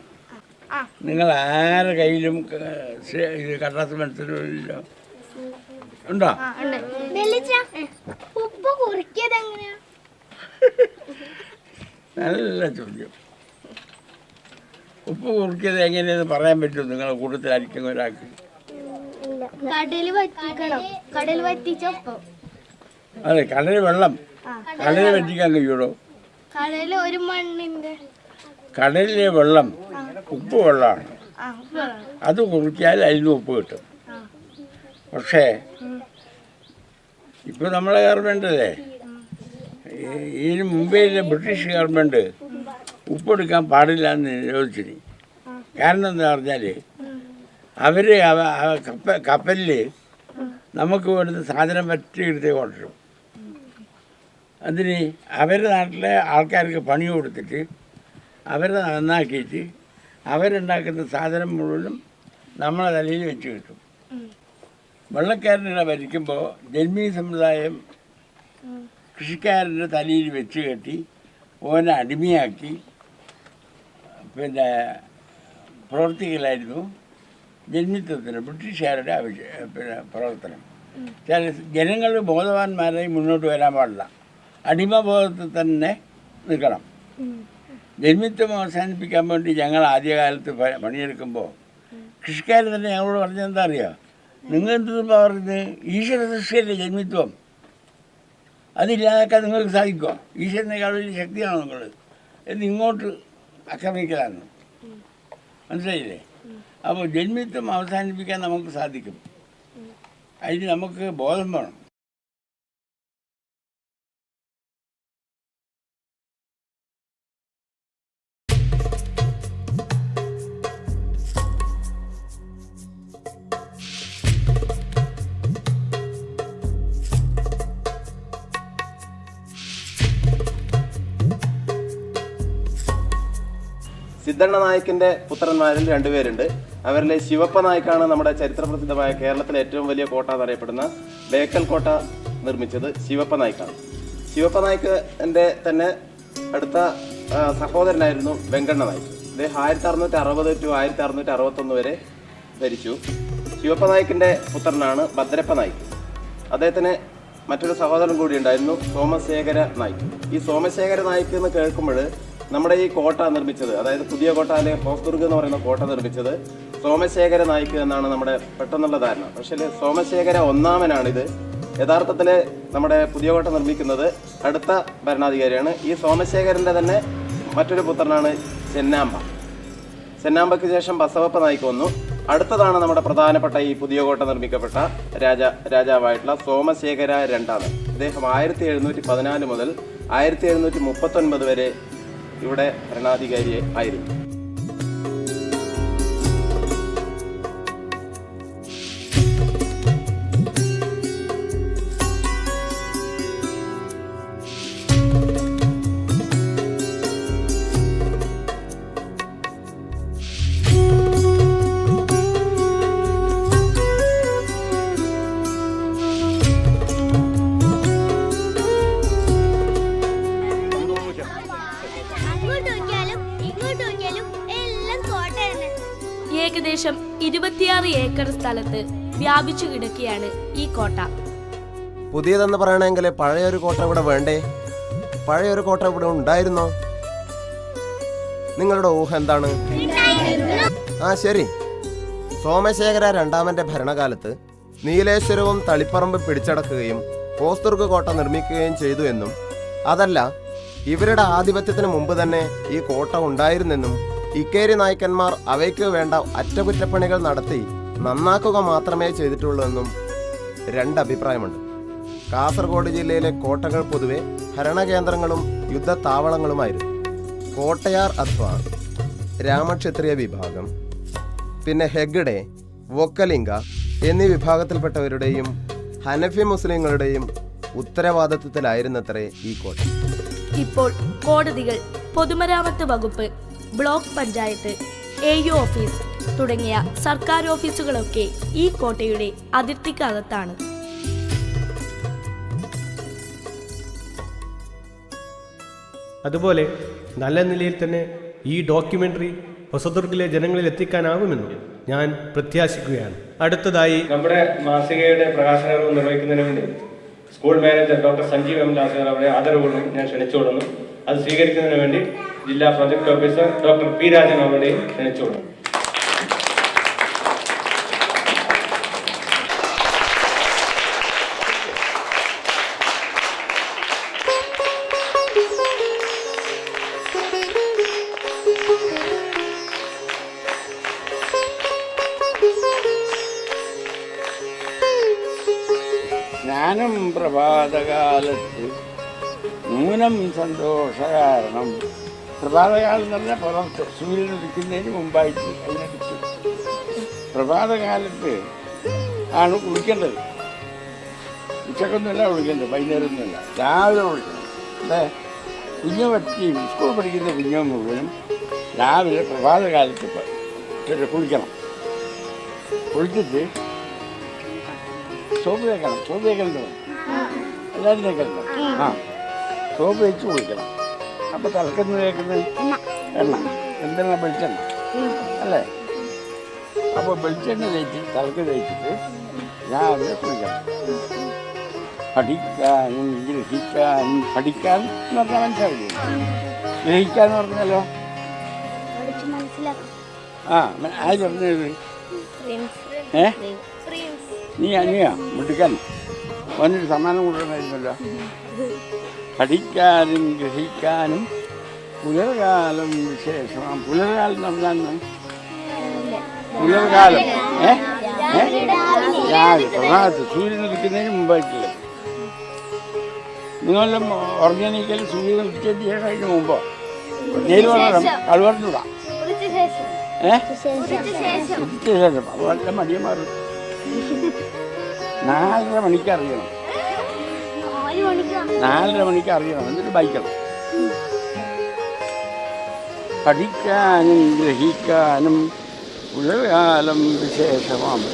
നിങ്ങൾ ആരുടെ കയ്യിലും ഇത് കടലാസ് മനസ്സിലോ ഉണ്ടോ? നല്ല ചോദ്യം. ഉപ്പ് കുറിക്കിയത് എങ്ങനെയെന്ന് പറയാൻ പറ്റുമോ? നിങ്ങളെ കൂട്ടത്തിലായിരിക്കും ഒരാൾക്ക്. അതെ, കടലിൽ വെള്ളം കടലിൽ വറ്റിക്കാൻ കഴിയൂടോ? കടലിലെ വെള്ളം ഉപ്പ് വെള്ളമാണ്. അത് കുറിച്ചാൽ അതിൽ നിന്ന് ഉപ്പ് കിട്ടും. പക്ഷേ ഇപ്പോൾ നമ്മളെ ഗവൺമെൻറ്റല്ലേ ഇതിന് മുംബൈയിലെ ബ്രിട്ടീഷ് ഗവൺമെൻറ് ഉപ്പെടുക്കാൻ പാടില്ല എന്ന് നിരോധിച്ചിന്. കാരണം എന്താ പറഞ്ഞാൽ അവർ കപ്പലിൽ നമുക്ക് വേണ്ടുന്ന സാധനം പറ്റിയെടുത്ത് കൊണ്ടുവരും. അതിന് അവരുടെ നാട്ടിലെ ആൾക്കാർക്ക് പണി കൊടുത്തിട്ട് അവരെ നന്നാക്കിയിട്ട് അവരുണ്ടാക്കുന്ന സാധനം മുഴുവനും നമ്മളെ തലയിൽ വെച്ച് കിട്ടും. വെള്ളക്കാരനെ ഭരിക്കുമ്പോൾ ജന്മി സമുദായം കൃഷിക്കാരൻ്റെ തലയിൽ വെച്ച് കെട്ടി ഓനെ അടിമയാക്കി പിന്നെ പ്രവർത്തിക്കലായിരുന്നു ജന്മിത്വത്തിന് ബ്രിട്ടീഷുകാരുടെ പ്രവർത്തനം. ചില ജനങ്ങൾ ബോധവാന്മാരായി മുന്നോട്ട് വരാൻ പാടില്ല, അടിമബോധത്തിൽ തന്നെ നിൽക്കണം. ജന്മിത്വം അവസാനിപ്പിക്കാൻ വേണ്ടി ഞങ്ങൾ ആദ്യകാലത്ത് പണിയെടുക്കുമ്പോൾ കൃഷിക്കാർ തന്നെ ഞങ്ങളോട് പറഞ്ഞെന്താ അറിയുക, നിങ്ങൾ എന്തെന്ന് പറഞ്ഞത് ഈശ്വര സൃഷ്ടിയല്ലേ ജന്മിത്വം, അതില്ലാതാക്കാൻ നിങ്ങൾക്ക് സാധിക്കുമോ? ഈശ്വരനേക്കാൾ വലിയ ശക്തിയാണോ നിങ്ങൾ എന്ന് ഇങ്ങോട്ട് ആക്രമിക്കലാണ്. മനസ്സിലായില്ലേ? അപ്പോൾ ജന്മിത്വം അവസാനിപ്പിക്കാൻ നമുക്ക് സാധിക്കും. അതിന് നമുക്ക് ബോധം വേണം. സിദ്ധണ്ണ നായിക്കിൻ്റെ പുത്രന്മാരിൽ രണ്ടുപേരുണ്ട്. അവരിലെ ശിവപ്പ നായിക്കാണ് നമ്മുടെ ചരിത്രപ്രസിദ്ധമായ കേരളത്തിലെ ഏറ്റവും വലിയ കോട്ട എന്നറിയപ്പെടുന്ന ബേക്കൽ കോട്ട നിർമ്മിച്ചത് ശിവപ്പ നായിക്കാണ്. ശിവപ്പ നായിക്കിൻ്റെ തന്നെ അടുത്ത സഹോദരനായിരുന്നു വെങ്കണ്ണ നായിക്ക്. അദ്ദേഹം 1660 to 1661 വരെ ഭരിച്ചു. ശിവപ്പ നായിക്കിൻ്റെ പുത്രനാണ് ഭദ്രപ്പ നായിക്ക്. അദ്ദേഹത്തിന് മറ്റൊരു സഹോദരൻ കൂടി ഉണ്ടായിരുന്നു, സോമശേഖര നായിക്ക്. ഈ സോമശേഖര നായിക്ക് എന്ന് കേൾക്കുമ്പോൾ നമ്മുടെ ഈ കോട്ട നിർമ്മിച്ചത്, അതായത് പുതിയ കോട്ട അല്ലെങ്കിൽ ഹോസ്ദുർഗ് എന്ന് പറയുന്ന കോട്ട നിർമ്മിച്ചത് സോമശേഖര നായിക്ക് എന്നാണ് നമ്മുടെ പെട്ടെന്നുള്ള ധാരണ. പക്ഷേ സോമശേഖര ഒന്നാമനാണിത്. യഥാർത്ഥത്തിൽ നമ്മുടെ പുതിയ കോട്ട നിർമ്മിക്കുന്നത് അടുത്ത ഭരണാധികാരിയാണ്. ഈ സോമശേഖരൻ്റെ തന്നെ മറ്റൊരു പുത്രനാണ് ചെന്നാമ്പ. ചെന്നാമ്പയ്ക്ക് ശേഷം ബസവപ്പ നായിക്ക് വന്നു. അടുത്തതാണ് നമ്മുടെ പ്രധാനപ്പെട്ട ഈ പുതിയ കോട്ട നിർമ്മിക്കപ്പെട്ട രാജാവായിട്ടുള്ള സോമശേഖര രണ്ടാമൻ. അദ്ദേഹം 1714 മുതൽ 1739 വരെ ഇവിടെ ഭരണാധികാരി ആയിരുന്നു. ഏകദേശം 26 ഏക്കർ സ്ഥലത്ത് വ്യാപിച്ചു കിടക്കുകയാണ് ഈ കോട്ട. പുതിയതെന്ന് പറയണമെങ്കിൽ പഴയൊരു കോട്ട ഇവിടെ വേണ്ടേ? പഴയൊരു കോട്ട ഇവിടെ ഉണ്ടായിരുന്നോ? നിങ്ങളുടെ ഊഹ എന്താണ്? ശരി. സോമശേഖര രണ്ടാമന്റെ ഭരണകാലത്ത് നീലേശ്വരവും തളിപ്പറമ്പ് പിടിച്ചടക്കുകയും ഹോസ്ദുർഗ് കോട്ട നിർമ്മിക്കുകയും ചെയ്തു എന്നും, അതല്ല ഇവരുടെ ആധിപത്യത്തിന് മുമ്പ് തന്നെ ഈ കോട്ട ഉണ്ടായിരുന്നെന്നും ഇക്കേരി നായ്ക്കന്മാർ അവയ്ക്ക് വേണ്ട അറ്റകുറ്റപ്പണികൾ നടത്തി നന്നാക്കുക മാത്രമേ ചെയ്തിട്ടുള്ളൂ എന്നും രണ്ടഭിപ്രായമുണ്ട്. കാസർഗോഡ് ജില്ലയിലെ കോട്ടകൾ പൊതുവെ ഭരണകേന്ദ്രങ്ങളും യുദ്ധത്താവളങ്ങളുമായിരുന്നു. കോട്ടയാർ അഥവാ രാമക്ഷത്രിയ വിഭാഗം, പിന്നെ ഹെഗ്ഡെ, വൊക്കലിംഗ എന്നീ വിഭാഗത്തിൽപ്പെട്ടവരുടെയും ഹനഫി മുസ്ലിങ്ങളുടെയും ഉത്തരവാദിത്വത്തിലായിരുന്നത്രേ ഈ കോട്ട. ഇപ്പോൾ കോടതികൾ, പൊതുമരാമത്ത് വകുപ്പ്, ബ്ലോക്ക് പഞ്ചായത്ത്, AU ഓഫീസ് തുടങ്ങിയ സർക്കാർ ഓഫീസുകളൊക്കെ ഈ കോട്ടയുടെ അതിർത്തിക്കകത്താണ്. അതുപോലെ നല്ല നിലയിൽ തന്നെ ഈ ഡോക്യുമെന്ററി ഹൊസദുർഗിലെ ജനങ്ങളിൽ എത്തിക്കാനാകുമെന്നും ഞാൻ പ്രത്യാശിക്കുകയാണ്. അടുത്തതായി നമ്മുടെ മാസികയുടെ പ്രകാശനം നിർവഹിക്കുന്നതിന് വേണ്ടി school manager doctor Sanjeev M. Das അവരെ ആദരവുകളും ഞാൻ ക്ഷണിച്ചുകൊള്ളുന്നു. അത് സ്വീകരിക്കുന്നതിന് വേണ്ടി ജില്ലാ project officer doctor P. Rajan അവരുടെയും ക്ഷണിച്ചുകൊള്ളുന്നു. ഞാനും പ്രഭാതകാലത്ത് നൂനം സന്തോഷ കാരണം പ്രഭാതകാലം എന്ന് പറഞ്ഞാൽ പുറത്ത് സൂര്യൻ ഉദിക്കുന്നതിന് മുമ്പായിട്ട് അതിനടുത്ത് പ്രഭാതകാലത്ത് ആണ് കുളിക്കേണ്ടത്. ഉച്ചക്കൊന്നുമല്ല കുളിക്കേണ്ടത്, വൈകുന്നേരമൊന്നുമല്ല, രാവിലെ കുളിക്കണം. അല്ലേ? കുഞ്ഞു പറ്റിയും സ്കൂൾ പഠിക്കുന്ന കുഞ്ഞു മുഴുവനും രാവിലെ പ്രഭാതകാലത്ത് കുളിക്കണം. കുളിച്ചിട്ട് സോപ്പ് തേക്കണം. സോപ്പ് തേക്കണ്ടോ? എല്ലാവരും തേക്കണ്ടോ? ആ, സോപ്പ് തേച്ച് കുളിക്കണം. അപ്പോൾ തലക്കെന്ന് തേക്കുന്നത് എണ്ണ, എന്തെണ്ണ? വെളിച്ചെണ്ണ അല്ലേ? അപ്പോൾ വെളിച്ചെണ്ണ തേച്ച് തലക്ക് തേച്ചിട്ട് രാവിലെ കുളിക്കണം. പഠിക്കാനും ഗ്രഹിക്കാനും പഠിക്കാൻ എന്ന് പറഞ്ഞാൽ മനസ്സിലാവില്ലേ? ഗ്രഹിക്കാന്ന് പറഞ്ഞാലോ? ആ, ആര് പറഞ്ഞത്? നീയാ മുട്ടിക്കാൻ അവനൊരു സമ്മാനം കൊടുക്കണമായിരുന്നല്ലോ. പഠിക്കാനും ഗ്രഹിക്കാനും പുലർകാലം വിശേഷമാണ്. പുലർകാലം എന്ന് പറഞ്ഞാൽ പുലർകാലം രാവിലെ പ്രഭാതത്ത് സൂര്യൻ ഉദിക്കുന്നതിന് മുമ്പായിട്ടില്ല. നിങ്ങളെല്ലാം ഉറങ്ങിയെണീക്കൽ സൂര്യൻ ഉദിച്ചതിന് ശേഷം അതിന് മുമ്പോ നേര് പറഞ്ഞാൽ കളുപറഞ്ഞൂടാ. ഉദിച്ച ശേഷം അപ്പോൾ വല്ല മടിയും മാറും. 4:30 മണിക്ക് അറിയണം. 4:30 മണിക്ക് അറിയണം, എന്നിട്ട് ബൈക്കണം. പഠിക്കാനും ഗ്രഹിക്കാനും പുലർകാലം വിശേഷമാണ്.